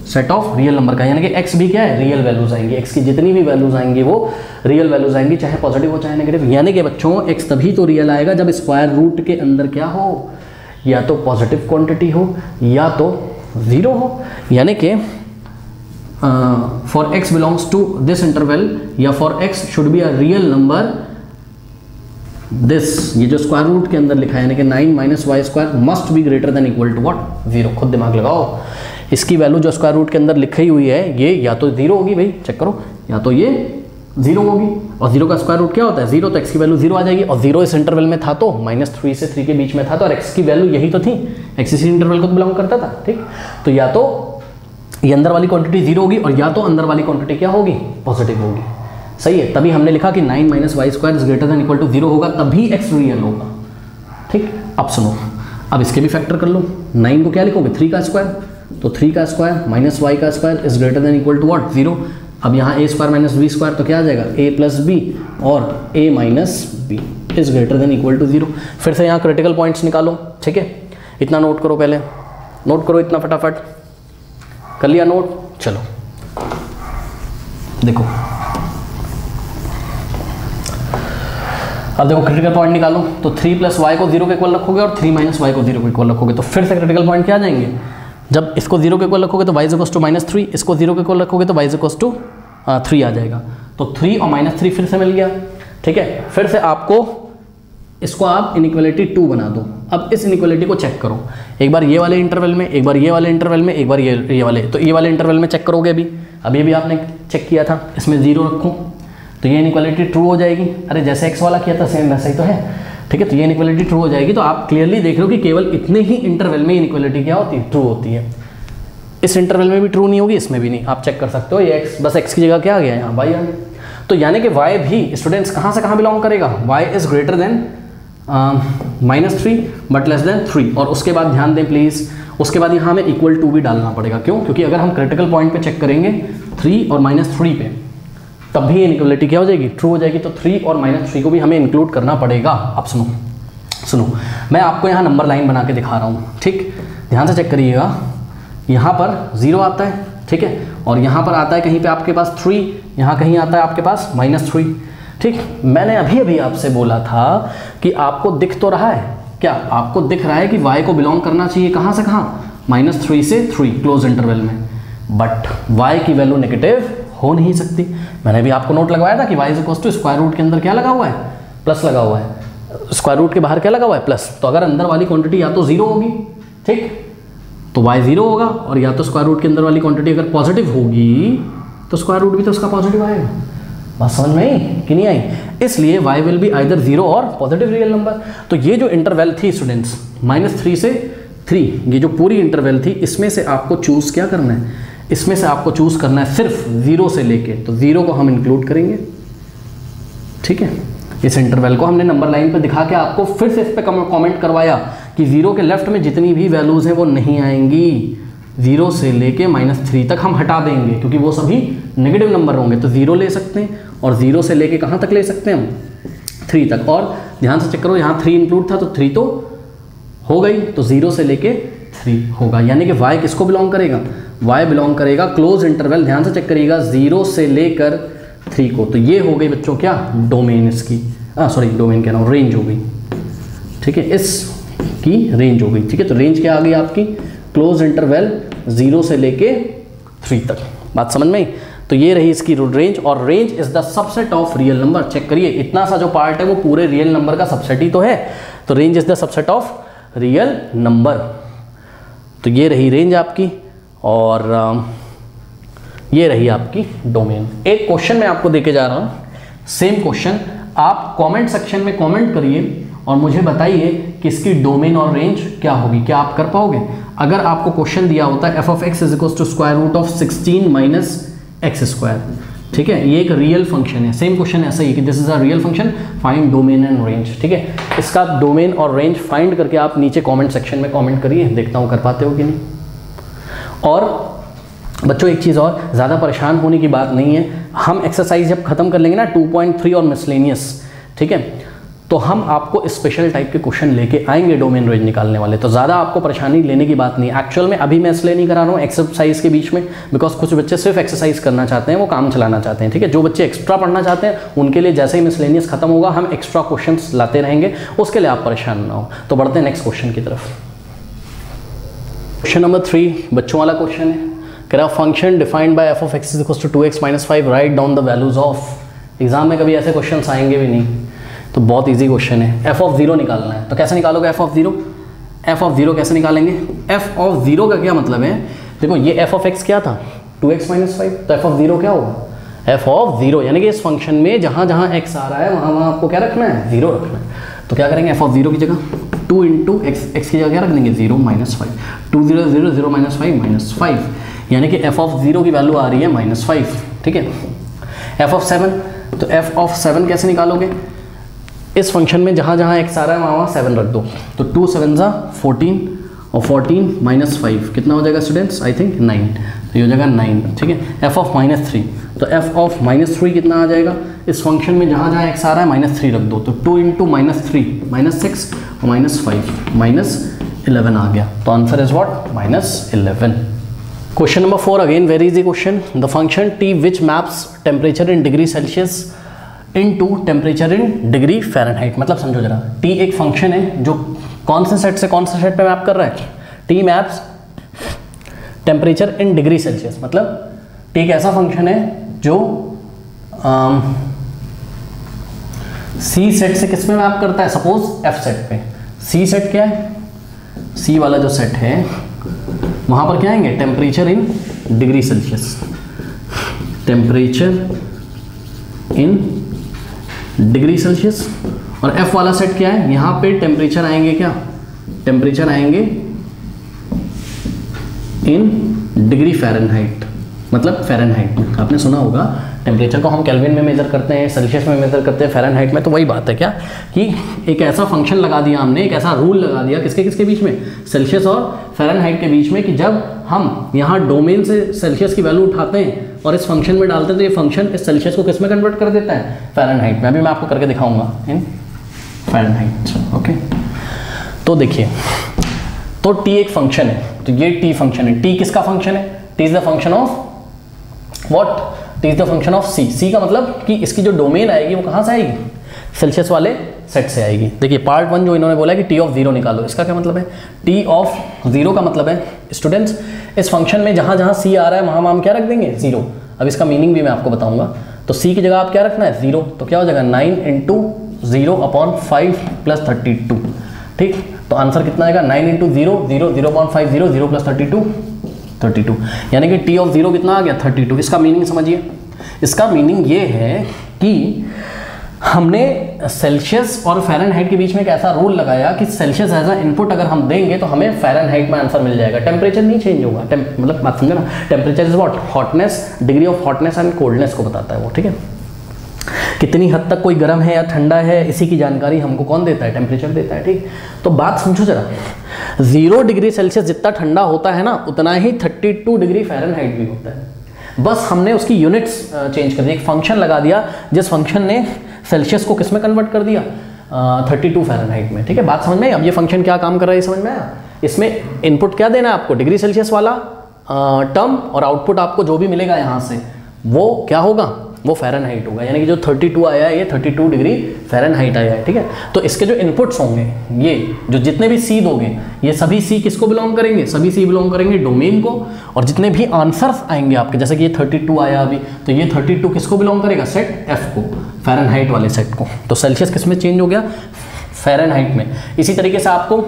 सेट ऑफ रियल नंबर का, यानी कि x भी क्या है, रियल वैल्यूज आएंगी, x की जितनी भी वैल्यूज आएंगी वो रियल वैल्यूज आएंगी, चाहे पॉजिटिव हो चाहे नेगेटिव। यानी कि बच्चों x तभी तो रियल आएगा जब स्क्वायर रूट के अंदर क्या हो, या तो पॉजिटिव क्वांटिटी हो या तो 0 हो। यानी कि for x belongs to this interval, या for x should be a real number this, ये जो स्क्वायर रूट के अंदर लिखा है, यानी कि 9 - y² must be greater than equal to what, 0। खुद दिमाग लगाओ, इसकी वैल्यू जो स्क्वायर रूट के अंदर लिखी हुई है ये या तो 0 होगी, भाई चेक करो, या तो ये 0 होगी, और 0 का स्क्वायर रूट क्या होता है 0, तो x की वैल्यू 0 आ जाएगी, और 0 इस इंटरवल में था तो -3 से 3 के बीच में था, तो x की वैल्यू यही तो थी, x इसी इंटरवल को बिलोंग करता था, ठीक। तो या तो ये अंदर वाली क्वांटिटी 0 होगी, और या तो अंदर वाली क्वांटिटी क्या होगी, पॉजिटिव होगी, सही है। तभी हमने लिखा कि 9 - y² is greater than equal to 0 होगा, तभी x रियल होगा, ठीक। अब सुनो, अब इसके भी फैक्टर कर लो, 9 को क्या लिखोगे 3 का स्क्वायर, तो 3 का स्क्वायर माइनस y का square is greater than equal to what, 0। अब यहाँ a² - b² तो क्या आ जाएगा a + b, और a - b is greater than equal to 0। फिर से यहाँ क्रिटिकल पॉइंट्स निकालो, ठीक है। इतना नोट करो, पहले नोट करो इतना फटाफट, कर लिया नोट, चलो देखो, अब देखो क्रिटिकल पॉइंट निकालो, तो 3 + y को 0 के इक्वल रखोगे और 3 - y को 0 के इक्वल रखोगे, तो फिर से क्रिटिकल पॉइंट क्या आ जाएंगे, जब इसको 0 के इक्वल रखोगे तो y = -3, इसको 0 के इक्वल रखोगे तो y = 3 आ जाएगा, तो 3 और -3 फिर से मिल गया, ठीक है। फिर से आपको इसको आप इनइक्वालिटी 2 बना दो। अब इस इनइक्वालिटी को चेक करो, एक बार ये वाले इंटरवल में, एक बार ये वाले इंटरवल में, एक बार ये वाले, तो ये वाले इंटरवल में चेक करोगे अब ये भी आपने चेक किया था, इसमें 0 रखूँ तो ये इनइक्वालिटी ट्रू हो जाएगी, अरे जैसे x वाला किया था सेम वैसा ही तो है, ठीक है। तो ये इनइक्वालिटी ट्रू हो जाएगी, तो आप क्लियरली देख रहे हो कि केवल इतने ही इंटरवल में इनइक्वालिटी क्या होती है, ट्रू होती है। इस इंटरवल में भी ट्रू नहीं होगी, इसमें भी नहीं, आप चेक कर सकते हो, ये x बस x की जगह क्या आ गया, यहाँ y आ गया। तो यानी कि y भी स्टूडेंट्स कहाँ से कहाँ बिलोंग करेगा, y is greater then -3 but less than 3, और उसके बाद ध्यान दें प्लीज़, उसके बाद यहाँ हमें इक्वल टू भी डालना पड़ेगा, क्यों, क्योंकि अगर हम क्रिटिकल पॉइंट पे चेक करेंगे 3 और -3 पे, तब भी इनइक्वालिटी क्या हो जाएगी, ट्रू हो जाएगी। तो 3 और -3 को भी हमें इंक्लूड करना पड़ेगा। अब सुनो मैं आपको यहाँ नंबर लाइन बना के दिखा रहा हूँ, ठीक, ध्यान से चेक करिएगा। यहाँ पर 0 आता है, ठीक है, और यहाँ पर आता है कहीं पे आपके पास 3, यहाँ कहीं आता है आपके पास -3, ठीक। मैंने अभी आपसे बोला था कि आपको दिख तो रहा है, क्या आपको दिख रहा है कि y को बिलोंग करना चाहिए कहाँ से कहाँ, -3 से 3 क्लोज इंटरवल में, बट y की वैल्यू नेगेटिव हो नहीं सकती। मैंने भी आपको नोट लगवाया था कि y = स्क्वायर रूट के अंदर क्या लगा हुआ है, प्लस लगा हुआ है, स्क्वायर रूट के बाहर क्या लगा हुआ है, प्लस। तो अगर अंदर वाली क्वांटिटी या तो 0 होगी, ठीक, तो y 0 होगा, और या तो स्क्वायर रूट के अंदर वाली क्वांटिटी अगर पॉजिटिव होगी तो स्क्वायर रूट भी तो उसका पॉजिटिव आएगा। बात समझ में आई कि नहीं आई? इसलिए y विल बी आइदर 0 और पॉजिटिव रियल नंबर। तो ये जो इंटरवल थी स्टूडेंट्स -3 से 3, ये जो पूरी इंटरवल थी, इसमें से आपको चूज़ क्या करना है, इसमें से आपको चूज़ करना है सिर्फ 0 से लेके, तो 0 को हम इंक्लूड करेंगे, ठीक है। इस इंटरवल को हमने नंबर लाइन पे दिखा के आपको फिर से इस पे कमेंट करवाया कि 0 के लेफ्ट में जितनी भी वैल्यूज़ हैं वो नहीं आएंगी, 0 से लेके -3 तक हम हटा देंगे, क्योंकि वो सभी नेगेटिव नंबर होंगे। तो 0 ले सकते हैं, और 0 से लेके कहाँ तक ले सकते हैं हम, 3 तक। और ध्यान से चेक करो, यहाँ 3 इंक्लूड था तो 3 तो हो गई, तो 0 से लेके 3 होगा। यानी कि y किसको बिलोंग करेगा, y बिलोंग करेगा क्लोज इंटरवल, ध्यान से चेक करिएगा, 0 से लेकर 3 को। तो ये हो गई बच्चों क्या, डोमेन इसकी, सॉरी डोमेन कह रहा हूँ, रेंज हो गई, ठीक है, इसकी रेंज हो गई, ठीक है। तो रेंज क्या आ गई आपकी, क्लोज इंटरवल 0 से लेके 3 तक। बात समझ में आई? तो ये रही इसकी रेंज, और range is the subset of real number. Check करिए, इतना सा जो पार्ट है वो पूरे रियल नंबर का सबसेट ही तो है, तो range is the subset of real number. तो ये रही रेंज आपकी, और ये रही आपकी डोमेन। एक क्वेश्चन मैं आपको देके जा रहा हूँ, सेम क्वेश्चन, आप कमेंट सेक्शन में कमेंट करिए और मुझे बताइए कि इसकी डोमेन और रेंज क्या होगी, क्या आप कर पाओगे? अगर आपको क्वेश्चन दिया होता है f(x) = (16 - x²), ठीक है, ये एक रियल फंक्शन है, सेम क्वेश्चन ऐसा ही कि this is a real function, find domain and range, ठीक है। इसका डोमेन और रेंज फाइंड करके आप नीचे कमेंट सेक्शन में कमेंट करिए, देखता हूँ कर पाते हो कि नहीं। और बच्चों एक चीज़ और, ज़्यादा परेशान होने की बात नहीं है। हम एक्सरसाइज जब खत्म कर लेंगे ना 2.3 और मिसलेनियस, ठीक है, तो हम आपको स्पेशल टाइप के क्वेश्चन लेके आएंगे डोमेन रेंज निकालने वाले, तो ज़्यादा आपको परेशानी लेने की बात नहीं है। एक्चुअल में अभी मैं इसलिए नहीं करा रहा हूँ एक्सरसाइज के बीच में, बिकॉज कुछ बच्चे सिर्फ एक्सरसाइज करना चाहते हैं, वो काम चलाना चाहते हैं, ठीक है। जो बच्चे एक्स्ट्रा पढ़ना चाहते हैं उनके लिए जैसे ही मिसलेनियस खत्म होगा हम एक्स्ट्रा क्वेश्चन लाते रहेंगे, उसके लिए आप परेशान ना हो। तो बढ़ते हैं नेक्स्ट क्वेश्चन की तरफ। क्वेश्चन नंबर 3 बच्चों वाला क्वेश्चन है, कह रहा function defined by f of x is equals to 2x minus 5 write down the values of. Exam में कभी ऐसे क्वेश्चन आएंगे भी नहीं, तो बहुत इजी क्वेश्चन है। f of 0 निकालना है, तो कैसे निकालोगे f of 0? f of 0 कैसे निकालेंगे? f of 0 का क्या मतलब है, देखो ये f of x क्या था 2x minus 5, तो f of 0 क्या होगा? f of 0 यानी कि इस फंक्शन में जहाँ जहाँ x आ रहा है वहाँ वहाँ आपको क्या रखना है? 0 रखना है। तो क्या करेंगे, f of 0 की जगह 2 इंटू x की जगह क्या रख देंगे? 0 minus 5, 2 0 0 0 minus 5 minus 5, यानी कि f of 0 की वैल्यू आ रही है -5, ठीक है। f of 7, तो f of 7 कैसे निकालोगे? इस फंक्शन में जहाँ जहाँ x आ रहा है वहाँ वहाँ 7 रख दो, तो 2 7 जा 14 और 14 minus 5 कितना हो जाएगा स्टूडेंट्स? आई थिंक 9, तो ये हो जाएगा 9, ठीक है। f of -3, तो f of -3 कितना आ जाएगा? इस फंक्शन में जहाँ जहाँ x आ रहा है -3 रख दो, तो 2 इंटू -3 -6 और -5 -11 आ गया, तो answer is what? -11। Question number 4 again very easy question, the function t which maps temperature in degree Celsius into temperature in degree Fahrenheit. मतलब समझो जरा, t एक फंक्शन है जो कौन से सेट से कौन से सेट पे मैप कर रहा है? t maps temperature in degree Celsius, मतलब t एक ऐसा फंक्शन है जो c सेट से किस में मैप करता है? सपोज f सेट पे। c सेट क्या है? c वाला जो सेट है वहाँ पर क्या आएंगे? Temperature in degree Celsius, temperature in degree Celsius. और f वाला सेट क्या है? यहाँ पे टेम्परेचर आएंगे क्या? टेम्परेचर आएंगे इन डिग्री फ़ारेनहाइट, मतलब फ़ारेनहाइट में। आपने सुना होगा टेम्परेचर को हम केल्विन में मेज़र करते हैं, सेल्सियस में मेज़र करते हैं, फ़ारेनहाइट में। तो वही बात है क्या कि एक ऐसा फंक्शन लगा दिया हमने, एक ऐसा रूल लगा दिया किसके किसके बीच में? सेल्सियस और फ़ारेनहाइट के बीच में, कि जब हम यहाँ डोमेन से सेल्सियस की वैल्यू उठाते हैं और इस फंक्शन में डालते हैं तो ये फंक्शन इस सेल्सियस को किस में कन्वर्ट कर देता है? फ़ारेनहाइट में। अभी मैं आपको करके दिखाऊंगा इन फ़ारेनहाइट। ओके, तो देखिए, तो t एक फंक्शन है, तो ये t फंक्शन है। t किसका फंक्शन है? t is the function of what? t is the function of c। c का मतलब कि इसकी जो डोमेन आएगी वो कहाँ से आएगी? सेल्सियस वाले सेट से आएगी। देखिए पार्ट 1 जो इन्होंने बोला है कि t ऑफ 0 निकालो, इसका क्या मतलब है? t ऑफ 0 का मतलब है स्टूडेंट्स, इस फंक्शन में जहाँ जहाँ c आ रहा है वहाँ हम क्या रख देंगे? 0। अब इसका मीनिंग भी मैं आपको बताऊंगा। तो c की जगह आप क्या रखना है? 0। तो क्या हो जाएगा? 9 इंटू 0/5 प्लस 32, ठीक। तो आंसर कितना आएगा? 9 इंटू 0 0 0.5 0 0 प्लस 32 यानी कि t ऑफ 0 कितना आ गया? 32। इसका मीनिंग समझिए, इसका मीनिंग ये है कि हमने सेल्सियस और फ़ारेनहाइट के बीच में एक ऐसा रूल लगाया कि सेल्सियस एज अ इनपुट अगर हम देंगे तो हमें फ़ारेनहाइट में आंसर मिल जाएगा। टेम्परेचर नहीं चेंज होगा, मतलब बात समझे ना? Temperature is what? Hotness, degree of hotness and coldness को बताता है वो, ठीक है। कितनी हद तक कोई गर्म है या ठंडा है, इसी की जानकारी हमको कौन देता है? टेम्परेचर देता है, ठीक। तो बात समझो जरा, 0 डिग्री सेल्सियस जितना ठंडा होता है ना, उतना ही 32 डिग्री फ़ारेनहाइट भी होता है। बस हमने उसकी यूनिट्स चेंज कर दी, एक फंक्शन लगा दिया जिस फंक्शन ने सेल्सियस को किस में कन्वर्ट कर दिया? 32 फ़ारेनहाइट में, ठीक है। बात समझ में आई? अब ये फंक्शन क्या काम कर रहा है, समझ में आया? इसमें इनपुट क्या देना है आपको? डिग्री सेल्सियस वाला टर्म, और आउटपुट आपको जो भी मिलेगा यहाँ से वो क्या होगा? वो फ़ारेनहाइट होगा। यानी कि जो 32 आया है ये 32 डिग्री फ़ारेनहाइट आया है, ठीक है। तो इसके जो इनपुट्स होंगे, ये जो जितने भी सी दोगे, ये सभी सी किसको बिलोंग करेंगे? सभी सी बिलोंग करेंगे डोमेन को। और जितने भी आंसर्स आएंगे आपके, जैसे कि ये 32 आया अभी, तो ये 32 किसको बिलोंग करेगा? सेट F को, फ़ारेनहाइट वाले सेट को। तो सेल्सियस किस में चेंज हो गया? फ़ारेनहाइट में। इसी तरीके से आपको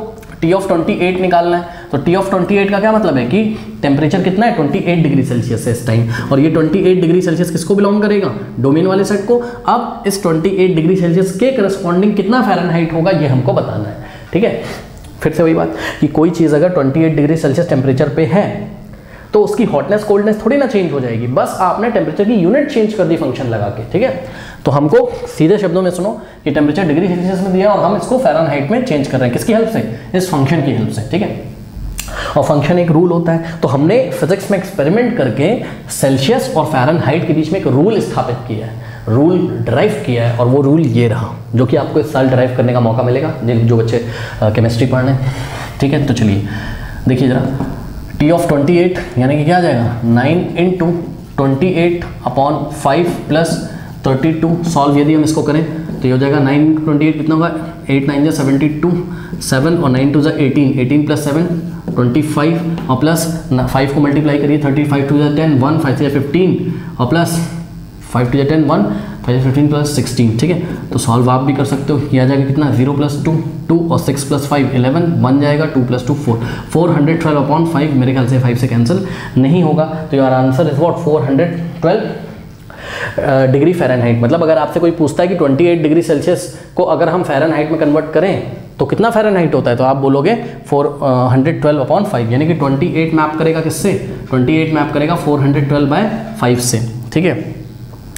T ऑफ 28 निकालना है। तो T ऑफ 28 का क्या मतलब है कि टेम्परेचर कितना है? 28 डिग्री सेल्सियस है इस टाइम, और ये 28 डिग्री सेल्सियस किसको बिलोंग करेगा? डोमेन वाले सेट को। अब इस 28 डिग्री सेल्सियस के करस्पॉन्डिंग कितना फ़ारेनहाइट होगा ये हमको बताना है, ठीक है। फिर से वही बात कि कोई चीज़ अगर 28 डिग्री सेल्सियस टेम्परेचर पे है तो उसकी हॉटनेस कोल्डनेस थोड़ी ना चेंज हो जाएगी, बस आपने टेम्परेचर की यूनिट चेंज कर दी फंक्शन लगा के, ठीक है। तो हमको सीधे शब्दों में सुनो कि टेम्परेचर डिग्री सेल्सियस में दिया और हम इसको फ़ारेनहाइट में चेंज कर रहे हैं, किसकी हेल्प से? इस फंक्शन की हेल्प से, ठीक है। और फंक्शन एक रूल होता है। तो हमने फिजिक्स में एक्सपेरिमेंट करके सेल्सियस और फ़ारेनहाइट के बीच में एक रूल स्थापित किया है, रूल ड्राइव किया है, और वो रूल ये रहा, जो कि आपको इस साल ड्राइव करने का मौका मिलेगा जो बच्चे केमिस्ट्री पढ़ रहे हैं। ठीक है, तो चलिए देखिए ज़रा, टी ऑफ 28 यानी कि क्या आ जाएगा 9 × 28/5 + 32। सॉल्व यदि हम इसको करें तो ये हो जाएगा 9 × 28 कितना होगा, 8 9 जा 72, 7 और 9 2 जा 18, 18 + 7 25 और प्लस 5 को मल्टीप्लाई करिए, 30, 5 2 जा 10, 1 5 3 जा 15 और प्लस 5 2 जा 10, 1 5 15 + 16। ठीक है, तो सॉल्व आप भी कर सकते हो। ये आ जाएगा कितना 0 + 2 2 और 6 + 5 11, 1 जाएगा, 2 + 2 4, 412/5 मेरे ख्याल से 5 से कैंसिल नहीं होगा। तो your answer is what 412 degree Fahrenheit. मतलब अगर आपसे कोई पूछता है कि 28 डिग्री सेल्सियस को अगर हम फ़ारेनहाइट में कन्वर्ट करें तो कितना फ़ारेनहाइट होता है, तो आप बोलोगे 412/5, यानी कि 28 मैप करेगा किससे, 28 मैप करेगा 412/5 से। ठीक है,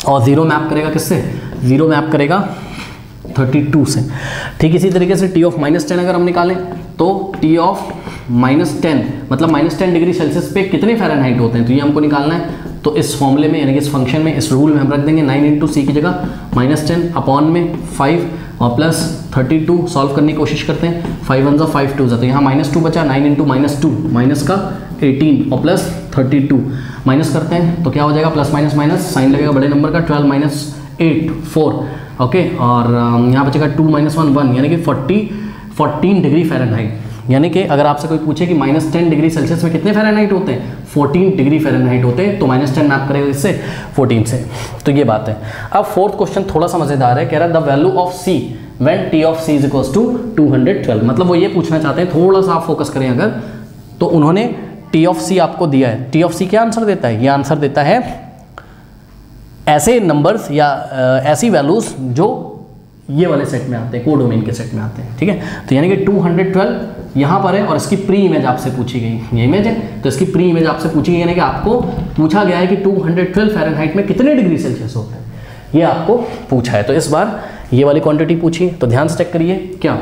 और 0 मैप करेगा किससे, 0 मैप करेगा 32 से। ठीक इसी तरीके से टी ऑफ -10 अगर हम निकालें तो टी ऑफ -10 मतलब -10 डिग्री सेल्सियस पे कितने फ़ारेनहाइट होते हैं, तो ये हमको निकालना है। तो इस फॉर्मूले में यानी कि इस फंक्शन में, इस रूल में हम रख देंगे 9 × c की जगह -10/5 और प्लस 32। सॉल्व करने की कोशिश करते हैं, 5 1 5 2 तो यहाँ -2 बचा, 9 × -2 माइनस का 18 और प्लस 32 माइनस करते हैं तो क्या हो जाएगा, प्लस माइनस माइनस साइन लगेगा बड़े नंबर का, 12 - 8 4 ओके, और यहाँ बचेगा 2 - 1 1, यानी कि 14 डिग्री फ़ारेनहाइट। यानी कि अगर आपसे कोई पूछे कि -10 डिग्री सेल्सियस में कितने फ़ारेनहाइट होते हैं, 14 डिग्री फ़ारेनहाइट होते हैं, तो -10 मैप करेगा इससे 14 से। तो ये बात है। अब फोर्थ क्वेश्चन थोड़ा सा मज़ेदार है, कह रहा है the value of c when t of c = 212। मतलब वो ये पूछना चाहते हैं, थोड़ा सा आप फोकस करें अगर, तो उन्होंने t ऑफ c आपको दिया है। t ऑफ c क्या आंसर देता है, ये आंसर देता है ऐसे नंबर्स या ऐसी वैल्यूज़ जो ये वाले सेट में आते हैं, कोडोमेन के सेट में आते हैं। ठीक है, तो यानी कि 212 यहाँ पर है और इसकी प्री इमेज आपसे पूछी गई, ये इमेज है तो इसकी प्री इमेज आपसे पूछी गई, यानी कि आपको पूछा गया है कि 212 फ़ारेनहाइट में कितने डिग्री सेल्सियस होते हैं, ये आपको पूछा है। तो इस बार ये वाली क्वांटिटी पूछी, तो ध्यान से चेक करिए क्या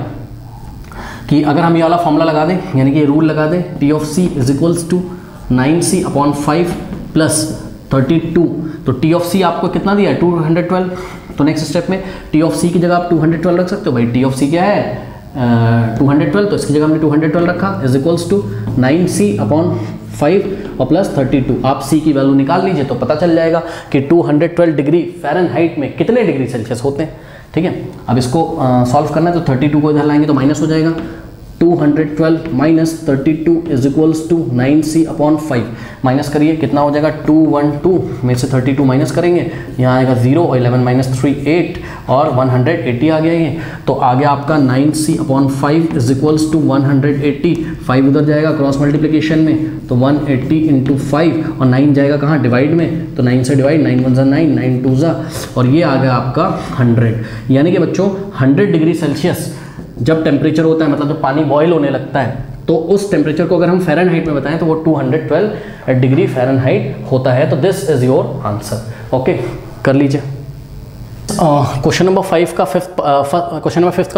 कि अगर हम ये वाला फॉर्मूला लगा दें, यानी कि ये रूल लगा दें, टी ऑफ c = 9c/5 + 32। तो टी ऑफ सी आपको कितना दिया है 212। तो नेक्स्ट स्टेप में टी ऑफ सी की जगह आप 212 रख सकते हो। भाई टी ऑफ सी क्या है 212, तो इसकी जगह हमने 212 रखा, = 9c/5 और प्लस 32। आप c की वैल्यू निकाल लीजिए तो पता चल जाएगा कि 212 डिग्री फ़ारेनहाइट में कितने डिग्री सेल्सियस होते हैं। ठीक है, अब इसको सॉल्व करना है तो 32 को इधर लाएंगे तो माइनस हो जाएगा, 212 - 32 = 9c/5। माइनस करिए कितना हो जाएगा, 212 में से 32 माइनस करेंगे, यहाँ आएगा 0 और 11 - 3 8 और 180 आ गया ये। तो आ गया आपका 9c/5 = 180। 5 उधर जाएगा क्रॉस मल्टीप्लिकेशन में, तो 180 × 5 और 9 जाएगा कहाँ डिवाइड में, तो 9 से डिवाइड, 9 1 9 9 2 और ये आ गया आपका 100। यानी कि बच्चों 100 डिग्री सेल्सियस जब टेम्परेचर होता है, मतलब जब पानी बॉयल होने लगता है, तो उस टेम्परेचर को अगर हम फ़ारेनहाइट में बताएं तो वो 212 डिग्री फ़ारेनहाइट होता है। तो this is your answer. Okay, कर लीजिए। क्वेश्चन नंबर 5 का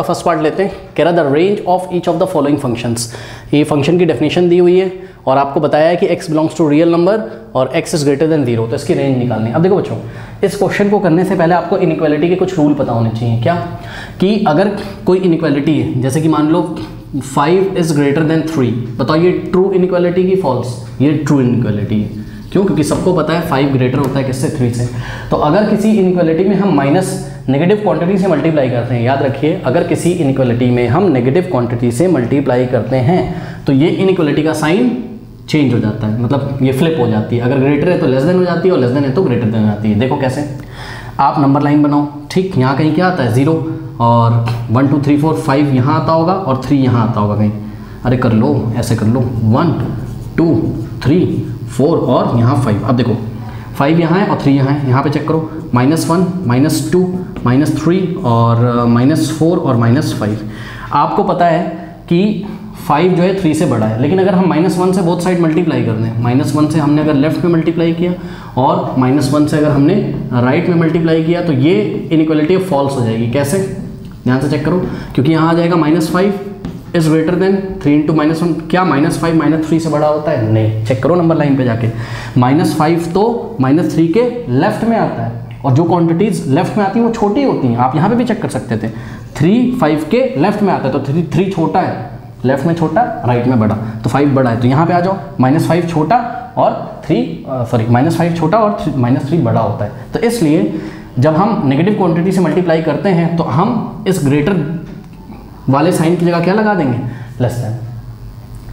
फर्स्ट पार्ट लेते हैं। कह रहा the range of each of the following functions. ये फंक्शन की डेफिनेशन दी हुई है और आपको बताया है कि x belongs to real number और x इज ग्रेटर देन 0, तो इसकी रेंज निकालनी है। अब देखो बच्चों, इस क्वेश्चन को करने से पहले आपको इनइक्वालिटी के कुछ रूल पता होने चाहिए। क्या कि अगर कोई इनइक्वालिटी है, जैसे कि मान लो 5 इज ग्रेटर देन 3, बताओ ये ट्रू इनइक्वालिटी की फॉल्स, ये ट्रू इनइक्वालिटी है। क्यों? क्योंकि सबको पता है 5 ग्रेटर होता है किससे, 3 से। तो अगर किसी इनइक्वालिटी में हम माइनस नेगेटिव क्वांटिटी से मल्टीप्लाई करते हैं, याद रखिए अगर किसी इनइक्वालिटी में हम नेगेटिव क्वांटिटी से मल्टीप्लाई करते हैं तो ये इनइक्वालिटी का साइन चेंज हो जाता है, मतलब ये फ्लिप हो जाती है। अगर ग्रेटर है तो लेस देन हो जाती है और लेस देन है तो ग्रेटर देन हो जाती है। देखो कैसे, आप नंबर लाइन बनाओ, ठीक, यहाँ कहीं क्या आता है 0 और 1 2 3 4 5 यहाँ आता होगा और 3 यहाँ आता होगा कहीं। अरे कर लो, ऐसे कर लो, 1 2 3 4 और यहाँ 5। अब देखो 5 यहाँ है और 3 यहाँ है, यहाँ पे चेक करो, -1 -2 -3 और -4 और -5। आपको पता है कि 5 जो है 3 से बड़ा है, लेकिन अगर हम -1 से बोथ साइड मल्टीप्लाई कर दें, -1 से हमने अगर लेफ्ट में मल्टीप्लाई किया और -1 से अगर हमने राइट में मल्टीप्लाई किया तो ये इनइक्वालिटी फॉल्स हो जाएगी। कैसे? ध्यान से चेक करो, क्योंकि यहाँ आ जाएगा -5 इज ग्रेटर देन 3 इंटू -1, क्या -5 -3 से बड़ा होता है? नहीं। चेक करो नंबर लाइन पे जाके, -5 तो -3 के लेफ्ट में आता है, और जो क्वांटिटीज लेफ्ट में आती हैं वो छोटी होती हैं। आप यहाँ पे भी चेक कर सकते थे, 3 5 के लेफ्ट में आता है, तो 3 छोटा है, लेफ्ट में छोटा, राइट में बड़ा, तो 5 बड़ा है। तो यहाँ पे आ जाओ, -5 छोटा और -5 छोटा और -3 बड़ा होता है। तो इसलिए जब हम नेगेटिव क्वांटिटी से मल्टीप्लाई करते हैं तो हम इस ग्रेटर वाले साइन की जगह क्या लगा देंगे? Less than.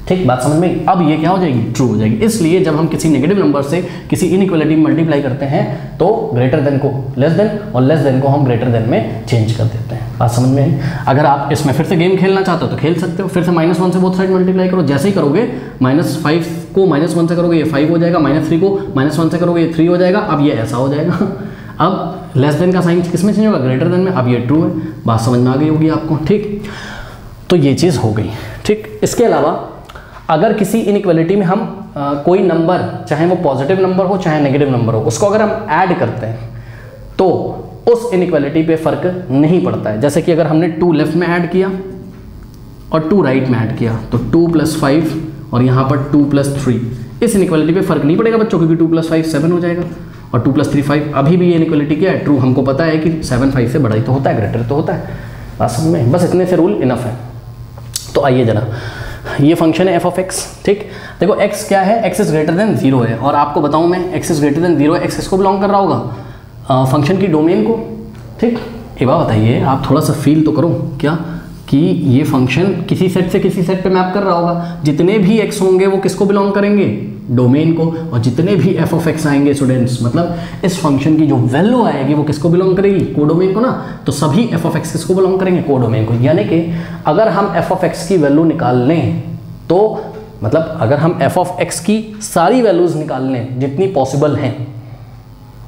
ठीक, बात समझ में? अब ये क्या हो जाएगी? ट्रू हो जाएगी। इसलिए जब हम किसी नेगेटिव नंबर से किसी इनइक्वालिटी में मल्टीप्लाई करते हैं तो ग्रेटर देन को लेस देन और लेस देन को हम ग्रेटर देन में चेंज कर देते हैं। बात समझ में आई? अगर आप इसमें फिर से गेम खेलना चाहते हो तो खेल सकते हो, फिर से -1 से बोथ साइड मल्टीप्लाई करो। जैसे ही करोगे, -5 को -1 से करोगे ये 5 हो जाएगा, -3 को -1 से करोगे ये 3 हो जाएगा। अब ये ऐसा हो जाएगा। अब लेस देन का साइन किस में चेंज होगा? ग्रेटर देन में। अब ये ट्रू है। बात समझ में आ गई होगी आपको। ठीक, तो ये चीज़ हो गई। ठीक, इसके अलावा अगर किसी इनइक्वालिटी में हम कोई नंबर, चाहे वो पॉजिटिव नंबर हो चाहे नेगेटिव नंबर हो, उसको अगर हम ऐड करते हैं तो उस इनइक्वालिटी पे फर्क नहीं पड़ता है। जैसे कि अगर हमने 2 लेफ्ट में ऐड किया और 2 राइट में ऐड किया, तो 2 + 5 और यहाँ पर 2 + 3, इस इनइक्वालिटी पे फर्क नहीं पड़ेगा बच्चों, क्योंकि 2 + 5 7 हो जाएगा और 2 + 3 5। अभी भी ये इनइक्वालिटी क्या है? ट्रू। हमको पता है कि 7 5 से बड़ा ही तो होता है, ग्रेटर तो होता है। बात समझ में? बस इतने से रूल इनफ है। तो आइए जरा, ये फंक्शन है f(x). ठीक, देखो x क्या है? x इज ग्रेटर देन 0 है, और आपको बताऊं मैं, x इज ग्रेटर देन 0 है, x किसको बिलोंग कर रहा होगा? फंक्शन की डोमेन को। ठीक, एक बात बताइए, आप थोड़ा सा फील तो करो क्या कि ये फंक्शन किसी सेट से किसी सेट पे मैप कर रहा होगा। जितने भी x होंगे वो किसको बिलोंग करेंगे? डोमेन को। और जितने भी f(x) आएंगे स्टूडेंट्स, मतलब इस फंक्शन की जो वैल्यू आएगी वो किसको बिलोंग करेगी? कोडोमेन को ना। तो सभी f(x) किसको बिलोंग करेंगे? कोडोमेन को। यानी कि अगर हम f(x) की वैल्यू निकाल लें तो मतलब अगर हम f(x) की सारी वैल्यूज निकाल लें जितनी पॉसिबल हैं,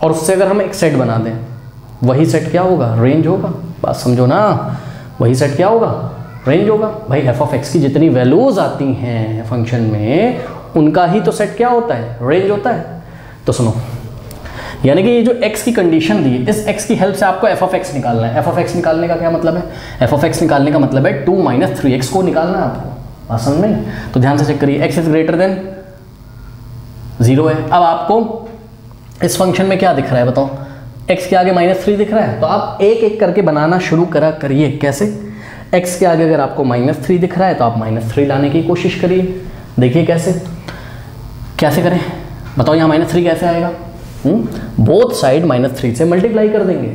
और उससे अगर हम एक सेट बना दें, वही सेट क्या होगा? रेंज होगा। बात समझो ना, वही सेट क्या होगा? रेंज होगा। भाई f(x) की जितनी वैल्यूज आती हैं फंक्शन में, उनका ही तो सेट क्या होता है? रेंज होता है। तो सुनो, यानी कि ये जो x की कंडीशन दी है, इस x की हेल्प से आपको f(x) निकालना है। f(x) निकालने का क्या मतलब है? f(x) निकालने का मतलब है 2 - 3x को निकालना है आपको। आसान नहीं? तो ध्यान से चेक करिए, x इज ग्रेटर देन 0 है। अब आपको इस फंक्शन में क्या दिख रहा है बताओ? x के आगे -3 दिख रहा है, तो आप एक एक करके बनाना शुरू करिए। कैसे? x के आगे अगर आपको -3 दिख रहा है तो आप -3 लाने की कोशिश करिए। देखिए कैसे करें बताओ? यहाँ -3 कैसे आएगा? बोथ साइड -3 से मल्टीप्लाई कर देंगे।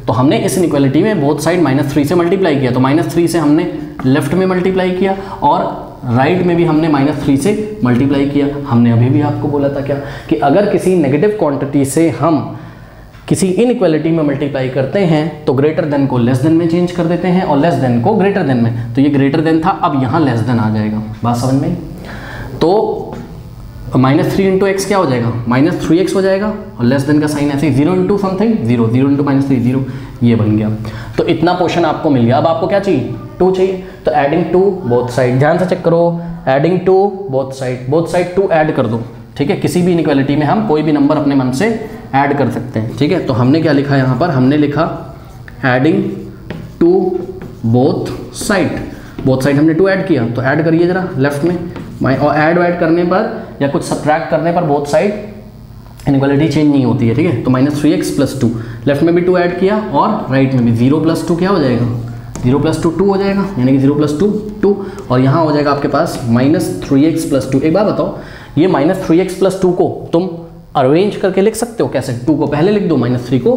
तो हमने इस इनइक्वालिटी में बोथ साइड -3 से मल्टीप्लाई किया, तो -3 से हमने लेफ्ट में मल्टीप्लाई किया और राइट में भी हमने -3 से मल्टीप्लाई किया। हमने अभी भी आपको बोला था क्या, कि अगर किसी नेगेटिव क्वांटिटी से हम किसी इनइक्वालिटी में मल्टीप्लाई करते हैं तो ग्रेटर देन को लेस देन में चेंज कर देते हैं और लेस देन को ग्रेटर देन में। तो ये ग्रेटर देन था, अब यहाँ लेस देन आ जाएगा। बात समझ में? तो -3 इंटू x क्या हो जाएगा? -3x हो जाएगा, और लेस देन का साइन ऐसे 0 इंटू समथिंग 0, 0 इंटू -3 0, ये बन गया। तो इतना पोर्शन आपको मिल गया। अब आपको क्या चाहिए? 2 चाहिए। तो एडिंग 2 बोथ साइड, ध्यान से चेक करो, एडिंग 2 बोथ साइड 2 ऐड कर दो। ठीक है, किसी भी इनइक्वालिटी में हम कोई भी नंबर अपने मन से ऐड कर सकते हैं। ठीक है, तो हमने क्या लिखा यहाँ पर? हमने लिखा एडिंग 2 बोथ साइड हमने 2 ऐड किया। तो ऐड करिए जरा लेफ्ट में, और ऐड करने पर या कुछ सब्ट्रैक्ट करने पर बोथ साइड इनइक्वालिटी चेंज नहीं होती है। ठीक है, तो -3x + 2, लेफ्ट में भी 2 ऐड किया और राइट में भी 0 + 2 क्या हो जाएगा? 0 + 2 2 हो जाएगा, यानी कि 0 + 2 2, और यहाँ हो जाएगा आपके पास -3x + 2। एक बात बताओ, ये -3x + 2 को तुम अरेंज करके लिख सकते हो कैसे? 2 को पहले लिख दो, -3 को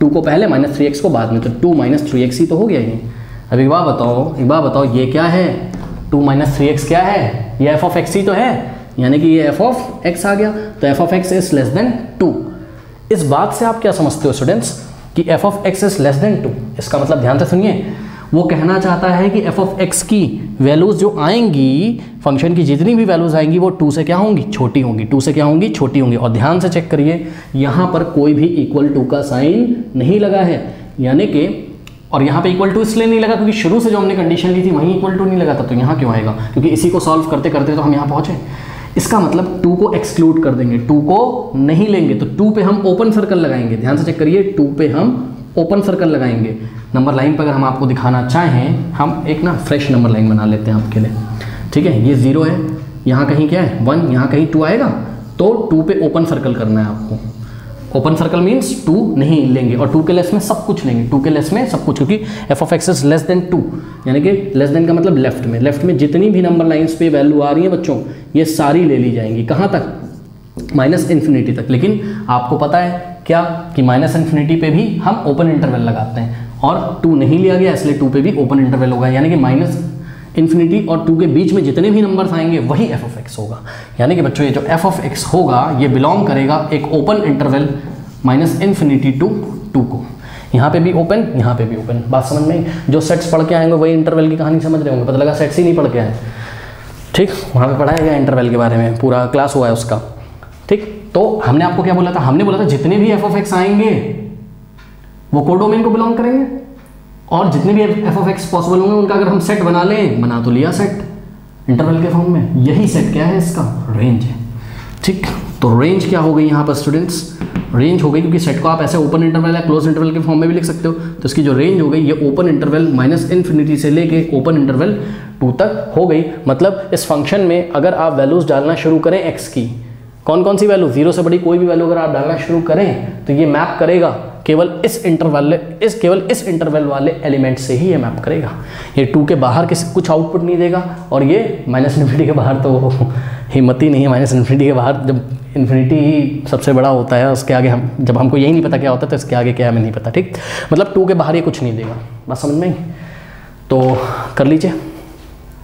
2 को पहले, -3x को बाद में, तो 2 - 3x ही तो हो गया ये। अब एक बात बताओ ये क्या है? 2 - 3x क्या है? ये f(x) ही तो है, यानी कि ये f(x) आ गया। तो f(x) इज लेस देन 2। इस बात से आप क्या समझते हो स्टूडेंट्स कि f(x) इज लेस देन 2? इसका मतलब ध्यान से सुनिए, वो कहना चाहता है कि f(x) की वैल्यूज जो आएंगी, फंक्शन की जितनी भी वैल्यूज आएंगी वो 2 से क्या होंगी? छोटी होंगी। 2 से क्या होंगी? छोटी होंगी। और ध्यान से चेक करिए, यहाँ पर कोई भी =2 का साइन नहीं लगा है, यानी कि, और यहाँ पे =2 इसलिए नहीं लगा क्योंकि शुरू से जो हमने कंडीशन ली थी वहीं =2 नहीं लगा था। तो यहाँ क्यों आएगा? क्योंकि इसी को सॉल्व करते करते तो हम यहाँ पहुँचे। इसका मतलब 2 को एक्सक्लूड कर देंगे, 2 को नहीं लेंगे। तो 2 पे हम ओपन सर्कल लगाएंगे। ध्यान से चेक करिए, 2 पे हम ओपन सर्कल लगाएंगे, नंबर लाइन पर अगर हम आपको दिखाना चाहें, हम एक ना फ्रेश नंबर लाइन बना लेते हैं आपके लिए, ठीक है। ये 0 है, यहाँ कहीं क्या है 1, यहाँ कहीं 2 आएगा, तो 2 पे ओपन सर्कल करना है आपको। ओपन सर्कल मीन्स 2 नहीं लेंगे, और 2 के लेस में सब कुछ लेंगे, 2 के लेस में सब कुछ, क्योंकि F of x is less than 2, यानी कि लेस देन का मतलब लेफ्ट में जितनी भी नंबर लाइंस पे वैल्यू आ रही है बच्चों, ये सारी ले ली जाएंगी। कहाँ तक? माइनस इन्फिनिटी तक। लेकिन आपको पता है क्या कि माइनस इन्फिनिटी पे भी हम ओपन इंटरवल लगाते हैं, और 2 नहीं लिया गया इसलिए 2 पे भी ओपन इंटरवल होगा, यानी कि माइनस इन्फिनिटी और 2 के बीच में जितने भी नंबर्स आएंगे वही एफ ऑफ एक्स होगा। यानी कि बच्चों ये जो एफ ऑफ एक्स होगा ये बिलोंग करेगा एक open interval minus infinity to 2 को। यहाँ पे भी ओपन, यहाँ पे भी ओपन। बात समझ में? जो सेट्स पढ़ के आएंगे वही इंटरवल की कहानी समझ रहे होंगे। पता लगा सेट्स ही नहीं पढ़ के आए, ठीक, वहाँ पे पढ़ाया गया इंटरवल के बारे में, पूरा क्लास हुआ है उसका, ठीक। तो हमने आपको क्या बोला था? हमने बोला था जितने भी एफ ऑफ एक्स आएंगे वो कोडोमेन को बिलोंग करेंगे, और जितने भी एफ ऑफ एक्स पॉसिबल होंगे उनका अगर हम सेट बना लें, बना तो लिया सेट इंटरवल के फॉर्म में। यही सेट क्या है? इसका रेंज है, ठीक। तो रेंज क्या हो गई यहाँ पर स्टूडेंट्स? रेंज हो गई, क्योंकि सेट को आप ऐसे ओपन इंटरवल या क्लोज इंटरवल के फॉर्म में भी लिख सकते हो, तो इसकी जो रेंज हो गई ये ओपन इंटरवल माइनस इन्फिनिटी से लेके ओपन इंटरवल 2 तक हो गई। मतलब इस फंक्शन में अगर आप वैल्यूज डालना शुरू करें एक्स की, कौन कौन सी वैल्यू, 0 से बड़ी कोई भी वैल्यू अगर आप डालना शुरू करें तो ये मैप करेगा केवल इस इंटरवल वाले एलिमेंट से ही ये मैप करेगा। ये 2 के बाहर कुछ आउटपुट नहीं देगा, और ये माइनस इन्फिनिटी के बाहर तो हिम्मत ही नहीं है। माइनस इन्फिनिटी के बाहर जब इन्फिनिटी ही सबसे बड़ा होता है, उसके आगे हम जब हमको यही नहीं पता क्या होता है तो इसके आगे क्या हमें नहीं पता, ठीक। मतलब 2 के बाहर ये कुछ नहीं देगा। बात समझ में? तो कर लीजिए।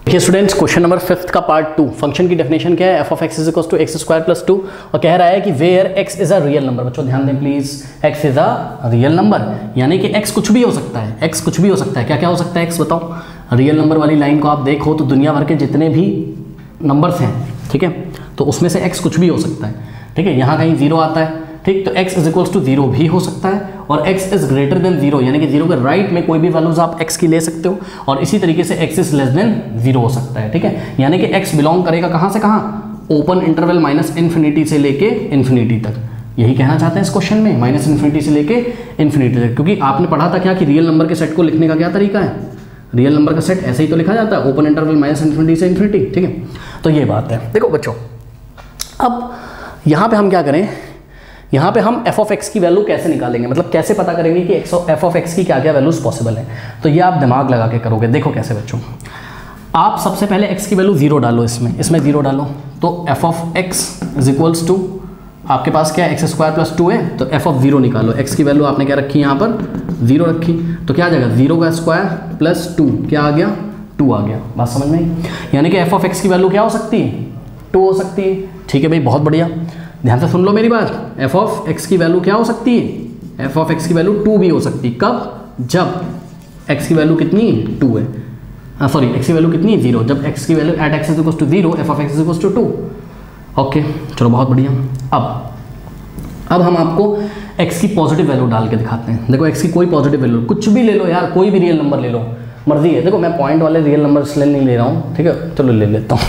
देखिए स्टूडेंट्स, क्वेश्चन नंबर 5 का पार्ट 2, फंक्शन की डेफिनेशन क्या है? F of x is equal to x square plus 2, और कह रहा है कि where x is a real number. बच्चों ध्यान दें please, x is a real number, यानी कि एक्स कुछ भी हो सकता है। एक्स कुछ भी हो सकता है। क्या क्या हो सकता है एक्स बताओ? रियल नंबर वाली लाइन को आप देखो तो दुनिया भर के जितने भी नंबर्स हैं, ठीक है, तो उसमें से एक्स कुछ भी हो सकता है, ठीक है। यहाँ कहीं 0 आता है, ठीक, तो x इज इक्वल्स टू 0 भी हो सकता है, और x इज ग्रेटर देन 0, यानी कि 0 के राइट में कोई भी वैल्यूज आप x की ले सकते हो, और इसी तरीके से x इज लेस देन 0 हो सकता है, ठीक है। यानी कि x बिलोंग करेगा कहाँ से कहाँ? ओपन इंटरवल माइनस इन्फिनिटी से लेके इन्फिनिटी तक। यही कहना चाहते हैं इस क्वेश्चन में, माइनस इन्फिनिटी से लेके इन्फिनिटी तक, क्योंकि आपने पढ़ा था क्या कि रियल नंबर के सेट को लिखने का क्या तरीका है? रियल नंबर का सेट ऐसे ही तो लिखा जाता है, ओपन इंटरवल माइनस इन्फिनिटी से इन्फिनिटी, ठीक है। तो ये बात है। देखो बच्चों, अब यहाँ पे हम क्या करें? यहाँ पे हम एफ ऑफ एक्स की वैल्यू कैसे निकालेंगे, मतलब कैसे पता करेंगे कि एफ ऑफ एक्स की क्या क्या वैल्यूज पॉसिबल है? तो ये आप दिमाग लगा के करोगे। देखो कैसे बच्चों, आप सबसे पहले एक्स की वैल्यू 0 डालो, इसमें 0 डालो, तो f of x is equals to, आपके पास क्या है? एक्स स्क्वायर प्लस 2 है, तो एफ ऑफ 0 निकालो। एक्स की वैल्यू आपने क्या रखी यहाँ पर? 0 रखी, तो क्या आ जाएगा? 0 का स्क्वायर प्लस 2, क्या आ गया? 2 आ गया। बात समझ में आई? यानी कि एफ ऑफ एक्स की वैल्यू क्या हो सकती है? 2 हो सकती है, ठीक है भाई, बहुत बढ़िया। ध्यान से सुन लो मेरी बात, एफ ऑफ एक्स की वैल्यू क्या हो सकती है? एफ ऑफ एक्स की वैल्यू 2 भी हो सकती है। कब? जब एक्स की वैल्यू कितनी है? 2 है, सॉरी एक्स की वैल्यू कितनी है? 0। जब एक्स की value at x is equal to 0, f of x is equal to 2। Okay, चलो बहुत बढ़िया। अब हम आपको एक्स की पॉजिटिव वैल्यू डाल के दिखाते हैं। देखो एक्स की कोई पॉजिटिव वैल्यू, कुछ भी ले लो यार, कोई भी रियल नंबर ले लो, मर्जी है। देखो मैं पॉइंट वाले रियल नंबर इसलिए नहीं ले रहा हूँ, ठीक है, चलो ले लेता हूँ।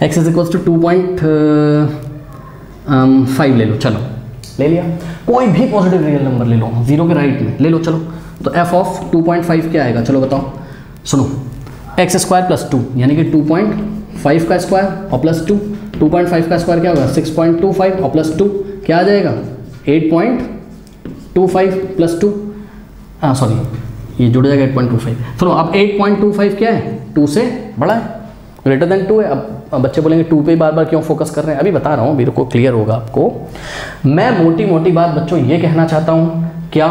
एक्स इज इक्वल टू 2.5 ले लो, चलो ले लिया। कोई भी पॉजिटिव रियल नंबर ले लो, 0 के राइट में ले लो, चलो। तो एफ ऑफ 2.5 क्या आएगा? चलो बताओ, सुनो, एक्स स्क्वायर प्लस 2, यानी कि 2.5 का स्क्वायर और प्लस 2, 2.5 का स्क्वायर क्या होगा? 6.25 और प्लस 2 क्या आ जाएगा? 8.25 प्लस 2, सॉरी ये जुड़ जाएगा 8.25। सुनो, अब 8.25 क्या है? 2 से बड़ा है, ग्रेटर देन 2 है। अब बच्चे बोलेंगे 2 पे बार बार क्यों फोकस कर रहे हैं? अभी बता रहा हूँ, मेरे को क्लियर होगा आपको। मैं मोटी मोटी बात बच्चों ये कहना चाहता हूँ क्या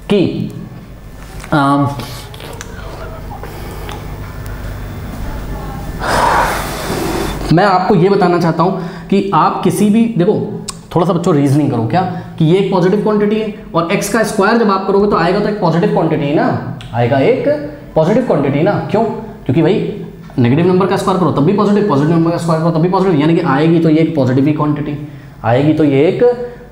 कि मैं आपको ये बताना चाहता हूँ कि आप किसी भी, देखो थोड़ा सा बच्चों रीजनिंग करो क्या कि ये एक पॉजिटिव क्वांटिटी है, और एक्स का स्क्वायर जब आप करोगे तो आएगा तो एक पॉजिटिव क्वांटिटी ना, आएगा एक पॉजिटिव क्वांटिटी ना। क्यों? क्योंकि भाई नेगेटिव नंबर का स्क्वायर करो तब भी पॉजिटिव, पॉजिटिव नंबर का स्क्वायर करो तब भी पॉजिटिव, यानी कि आएगी तो ये एक पॉजिटिव ही क्वांटिटी, आएगी तो ये एक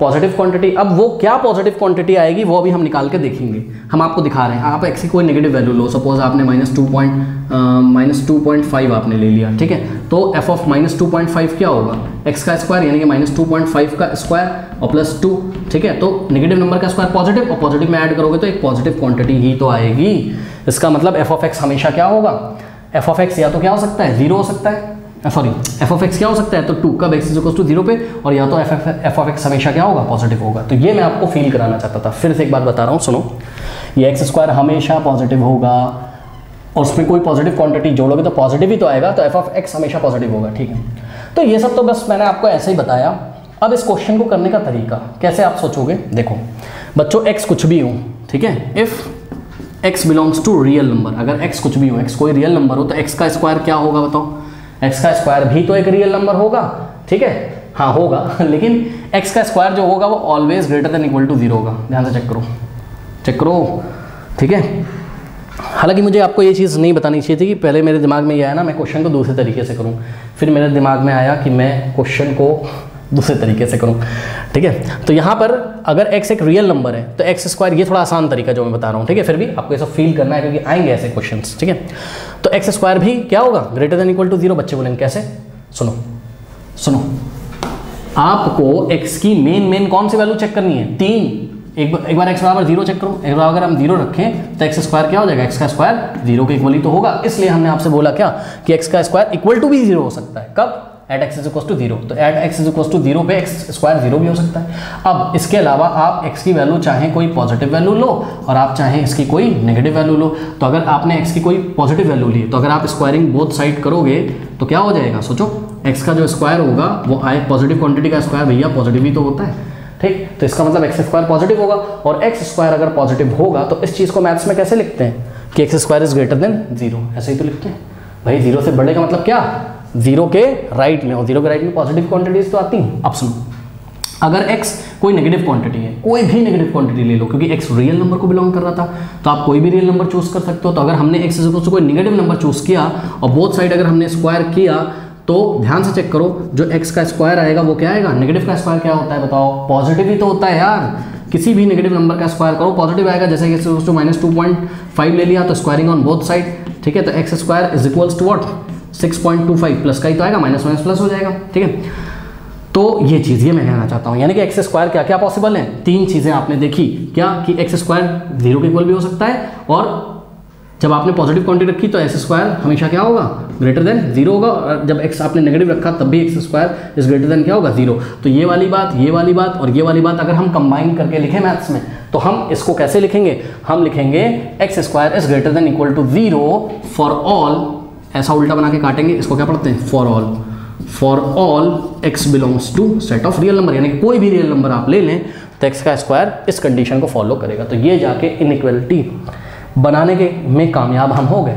पॉजिटिव क्वांटिटी। अब वो क्या पॉजिटिव क्वांटिटी आएगी वो अभी हम निकाल के देखेंगे, हम आपको दिखा रहे हैं। आप एक्स की कोई नेगेटिव वैल्यू लो, सपोज आपने -2.5 आपने ले लिया, ठीक है, तो f ऑफ -2.5 क्या होगा, x का स्क्वायर यानी कि -2.5 का स्क्वायर और +2, ठीक है। तो नेगेटिव नंबर का स्क्वायर पॉजिटिव, और पॉजिटिव में ऐड करोगे तो एक पॉजिटिव क्वांटिटी ही तो आएगी। इसका मतलब f ऑफ x हमेशा क्या होगा, f ऑफ x या तो क्या हो सकता है 0 हो सकता है, सॉरी f ऑफ x क्या हो सकता है तो 2 कब x = 0 पे, और या तो f ऑफ x हमेशा क्या होगा पॉजिटिव होगा। तो ये मैं आपको फील कराना चाहता था। फिर से एक बात बता रहा हूँ, सुनो, ये एक्स स्क्वायर हमेशा पॉजिटिव होगा और उसमें कोई पॉजिटिव क्वांटिटी जोड़ोगे तो पॉजिटिव ही तो आएगा, तो f ऑफ x हमेशा पॉजिटिव होगा, ठीक है। तो ये सब तो बस मैंने आपको ऐसे ही बताया। अब इस क्वेश्चन को करने का तरीका कैसे आप सोचोगे, देखो बच्चों x कुछ भी हो, ठीक है, if x belongs to real number, अगर x कुछ भी हो, x कोई रियल नंबर हो तो x का स्क्वायर क्या होगा बताओ, x का स्क्वायर भी तो एक रियल नंबर होगा, ठीक है, हाँ होगा, लेकिन x का स्क्वायर जो होगा वो always greater than equal to 0 होगा। ध्यान से चेक करो, ठीक है। हालांकि मुझे आपको ये चीज़ नहीं बतानी चाहिए थी कि पहले मेरे दिमाग में ये आया ना मैं क्वेश्चन को दूसरे तरीके से करूँ, फिर मेरे दिमाग में आया कि मैं क्वेश्चन को दूसरे तरीके से करूँ, ठीक है। तो यहाँ पर अगर x एक रियल नंबर है तो x स्क्वायर, ये थोड़ा आसान तरीका जो मैं बता रहा हूँ, ठीक है, फिर भी आपको ये सब फील करना है क्योंकि आएंगे ऐसे क्वेश्चंस, ठीक है। तो x स्क्वायर भी क्या होगा ग्रेटर देन इक्वल टू 0। बच्चे बोलेंगे कैसे, सुनो आपको x की मेन कौन सी वैल्यू चेक करनी है, 3। एक बार x बराबर 0 चेक करो, एक बार अगर हम 0 रखें तो x स्क्वायर क्या हो जाएगा, x का स्क्वायर 0 के इक्वल ही तो होगा। इसलिए हमने आपसे बोला क्या कि x का स्क्वायर इक्वल टू भी 0 हो सकता है, कब, एट x = 0। तो एट x = 0 पे x स्क्वायर 0 भी हो सकता है। अब इसके अलावा आप x की वैल्यू चाहें कोई पॉजिटिव वैल्यू लो और आप चाहें इसकी कोई नेगेटिव वैल्यू लो। तो अगर आपने x की कोई पॉजिटिव वैल्यू ली तो अगर आप स्क्वायरिंग बोथ साइड करोगे तो क्या हो जाएगा, सोचो, x का जो स्क्वायर होगा वो आए पॉजिटिव क्वांटिटी का स्क्वायर, भैया पॉजिटिव ही तो होता है, ठीक। तो इसका मतलब x स्क्वायर पॉजिटिव होगा, और x स्क्वायर अगर पॉजिटिव होगा तो इस चीज़ को मैथ्स में कैसे लिखते हैं कि x square is greater than 0, ऐसे ही तो लिखते हैं भाई। 0 से बड़े का मतलब क्या, 0 के राइट में, और 0 के राइट में पॉजिटिव क्वांटिटीज तो आती हैं। अब सुनो, अगर x कोई नेगेटिव क्वांटिटी है, कोई भी नेगेटिव क्वांटिटी ले लो, क्योंकि x रियल नंबर को बिलोंग कर रहा था तो आप कोई भी रियल नंबर चूज कर सकते हो। तो अगर हमने x से कोई नेगेटिव नंबर चूज किया और बोथ साइड अगर हमने स्क्वायर किया तो ध्यान से चेक करो, जो x का स्क्वायर आएगा वो क्या आएगा, नेगेटिव का स्क्वायर क्या होता है बताओ, पॉजिटिव ही तो होता है यार। किसी भी नेगेटिव नंबर का स्क्वायर करो पॉजिटिव आएगा, जैसे कि -2.5 ले लिया तो स्क्वायरिंग ऑन बोथ साइड, ठीक है। तो x square is equals to what, 6.25, plus का ही तो आएगा, माइनस प्लस हो जाएगा, ठीक है। तो ये चीज़ ये मैं कहना चाहता हूँ, यानी कि x स्क्वायर क्या क्या पॉसिबल है, 3 चीज़ें आपने देखी क्या कि x स्क्वायर 0 के इक्वल भी हो सकता है, और जब आपने पॉजिटिव क्वांटिटी रखी तो x स्क्वायर हमेशा क्या होगा, ग्रेटर देन 0 होगा, और जब x आपने नेगेटिव रखा तब भी x square is greater then क्या होगा, 0। तो ये वाली बात और ये वाली बात अगर हम कंबाइन करके लिखें मैथ्स में तो हम इसको कैसे लिखेंगे, हम लिखेंगे x square is greater than equal to 0 for all, ऐसा उल्टा बना के काटेंगे, इसको क्या पढ़ते हैं, for all x belongs to set of real number, यानी कि कोई भी रियल नंबर आप ले लें तो x का स्क्वायर इस कंडीशन को फॉलो करेगा। तो ये जाके इनइक्वालिटी बनाने के में कामयाब हम हो गए।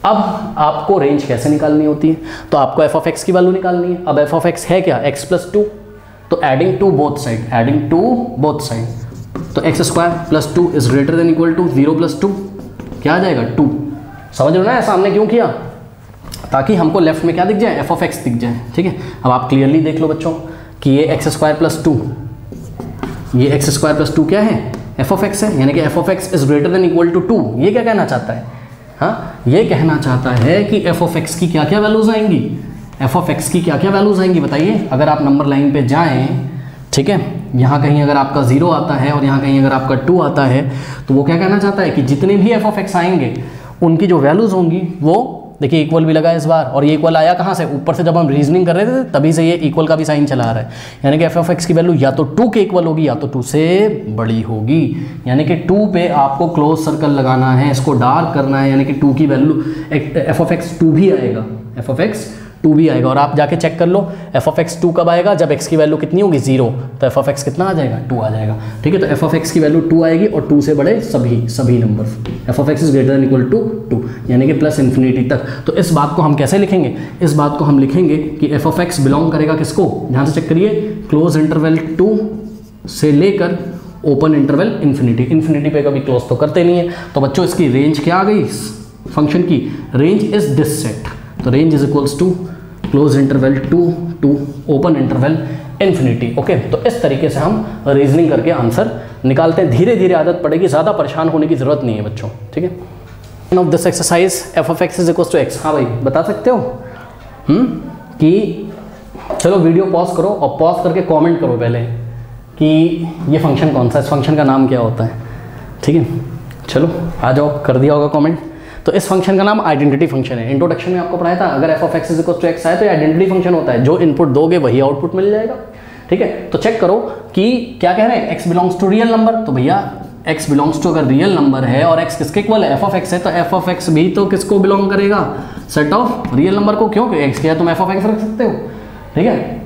अब आपको रेंज कैसे निकालनी होती है, तो आपको f ऑफ x की वैल्यू निकालनी है। अब f ऑफ x है क्या, x + 2, तो एडिंग टू बोथ साइड, तो x square + 2 is greater than equal to 0 + 2 क्या आ जाएगा, 2। समझ रहे हो ना ऐसा हमने क्यों किया, ताकि हमको लेफ्ट में क्या दिख जाए, f ऑफ x दिख जाए, ठीक है। अब आप क्लियरली देख लो बच्चों कि ये x स्क्वायर + 2, ये x स्क्वायर + 2 क्या है, f ऑफ x है, यानी कि f of x is greater than equal to 2। ये क्या कहना चाहता है, हाँ ये कहना चाहता है कि f ऑफ x की क्या क्या वैल्यूज आएंगी, f ऑफ x की क्या क्या वैल्यूज आएंगी बताइए। अगर आप नंबर लाइन पे जाएं, ठीक है, यहाँ कहीं अगर आपका 0 आता है और यहाँ कहीं अगर आपका 2 आता है तो वो क्या कहना चाहता है कि जितने भी f ऑफ x आएंगे उनकी जो वैल्यूज होंगी वो देखिए इक्वल भी लगा इस बार, और ये इक्वल आया कहाँ से, ऊपर से जब हम रीजनिंग कर रहे थे तभी से ये इक्वल का भी साइन चला आ रहा है, यानी कि f ऑफ x की वैल्यू या तो 2 के इक्वल होगी या तो 2 से बड़ी होगी, यानी कि 2 पे आपको क्लोज सर्कल लगाना है, इसको डार्क करना है, यानी कि 2 की वैल्यू f ऑफ x 2 भी आएगा, f ऑफ x 2 भी आएगा। और आप जाके चेक कर लो f ऑफ x 2 कब आएगा, जब x की वैल्यू कितनी होगी 0, तो f ऑफ x कितना आ जाएगा, 2 आ जाएगा, ठीक है। तो f ऑफ x की वैल्यू 2 आएगी और 2 से बड़े सभी नंबर, f of x is greater than equal to 2, यानी कि प्लस इन्फिनिटी तक। तो इस बात को हम कैसे लिखेंगे, इस बात को हम लिखेंगे कि f ऑफ x बिलोंग करेगा किसको, ध्यान से चेक करिए, क्लोज इंटरवल 2 से लेकर ओपन इंटरवल इन्फिनिटी पे कभी क्लोज तो करते नहीं है। तो बच्चों इसकी रेंज क्या आ गई, फंक्शन की रेंज इज दिस सेट, तो range is equals to close interval 2 to open interval infinity. Okay, तो इस तरीके से हम रीजनिंग करके आंसर निकालते हैं। धीरे धीरे आदत पड़ेगी, ज़्यादा परेशान होने की ज़रूरत नहीं है बच्चों, ठीक है। Of this exercise f of x is equal to x. हाँ भाई, बता सकते हो कि चलो वीडियो पॉज करो और पॉज करके कमेंट करो पहले कि ये फंक्शन कौन सा है, इस फंक्शन का नाम क्या होता है, ठीक है। चलो आ जाओ, कर दिया होगा कमेंट। तो इस फंक्शन का नाम आइडेंटिटी फंक्शन है। इंट्रोडक्शन में आपको पढ़ाया था, अगर f of x is equal to x आए तो आइडेंटिटी फंक्शन होता है, जो इनपुट दोगे वही आउटपुट मिल जाएगा, ठीक है। तो चेक करो कि क्या कह रहे हैं, x belongs to real number, तो भैया एक्स बिलोंग्स टू अगर रियल नंबर है और एक्स किसके इक्वल है, एफ ऑफ एक्स है, तो एफ ऑफ एक्स भी तो किसको बिलोंग करेगा, सेट ऑफ रियल नंबर को। क्यों, एक्स क्या है तुम एफ ऑफ एक्स रख सकते हो, ठीक है।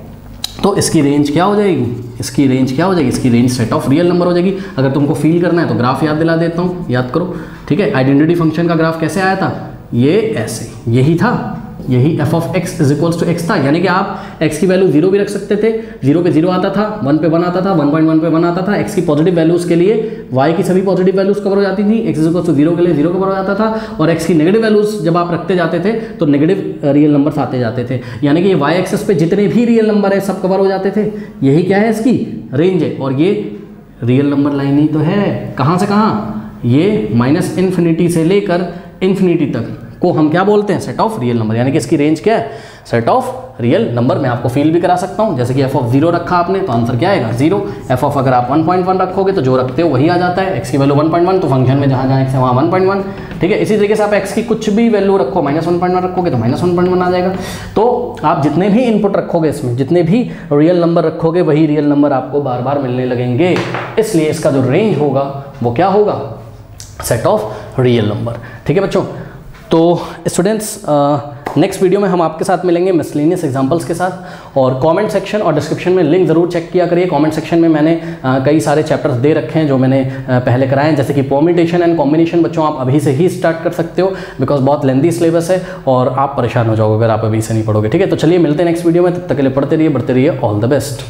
तो इसकी रेंज क्या हो जाएगी, इसकी रेंज क्या हो जाएगी, इसकी range set of real number हो जाएगी। अगर तुमको फील करना है तो ग्राफ याद दिला देता हूँ, याद करो, ठीक है। आइडेंटिटी फंक्शन का ग्राफ कैसे आया था, ये ऐसे, यही था, यही f of x is equals to x था। यानी कि आप एक्स की वैल्यू 0 भी रख सकते थे, 0 पे 0 आता था, 1 पे 1 आता था, 1.1 पे 1 आता था। एक्स की पॉजिटिव वैल्यूज़ के लिए वाई की सभी पॉजिटिव वैल्यूज़ कवर हो जाती थी, एक्स इज इक्वल्स टू 0 के लिए 0 कवर हो जाता था, और एक्स की नेगेटिव वैल्यूज़ जब आप रखते जाते थे तो नेगेटिव रियल नंबर्स आते जाते थे। यानी कि ये वाई एक्सेस पे जितने भी रियल नंबर है सब कवर हो जाते थे। यही क्या है, इसकी रेंज है। और ये रियल नंबर लाइन ही तो है, कहाँ से कहाँ, ये माइनस इन्फिनिटी से लेकर इन्फिनिटी तक को हम क्या बोलते हैं, सेट ऑफ रियल नंबर। यानी कि इसकी रेंज क्या है, सेट ऑफ रियल नंबर। मैं आपको फील भी करा सकता हूं, जैसे कि एफ ऑफ 0 रखा आपने तो आंसर क्या आएगा 0। एफ ऑफ अगर आप 1.1 रखोगे तो जो रखते हो वही आ जाता है, एक्स की वैल्यू 1.1 तो फंक्शन में जहाँ जहाँ एक्स है वहाँ 1.1, ठीक है। इसी तरीके से आप एक्स की कुछ भी वैल्यू रखो, -1.1 रखोगे तो -1.1 आ जाएगा। तो आप जितने भी इनपुट रखोगे इसमें, जितने भी रियल नंबर रखोगे वही रियल नंबर आपको बार बार मिलने लगेंगे। इसलिए इसका जो रेंज होगा वो क्या होगा, सेट ऑफ रियल नंबर, ठीक है बच्चों। तो स्टूडेंट्स, नेक्स्ट वीडियो में हम आपके साथ मिलेंगे मिसलेनियस एग्जांपल्स के साथ। और कमेंट सेक्शन और डिस्क्रिप्शन में लिंक ज़रूर चेक किया करिए। कमेंट सेक्शन में मैंने कई सारे चैप्टर्स दे रखे हैं जो मैंने पहले कराए हैं, जैसे कि परम्यूटेशन एंड कॉम्बिनेशन। बच्चों आप अभी से ही स्टार्ट कर सकते हो, बिकॉज बहुत लेंथी सिलेबस है और आप परेशान हो जाओगे अगर आप अभी से नहीं पढ़ोगे, ठीक है। तो चलिए मिलते हैं नेक्स्ट वीडियो में, तब तक के लिए पढ़ते रहिए, बढ़ते रहिए। All the best.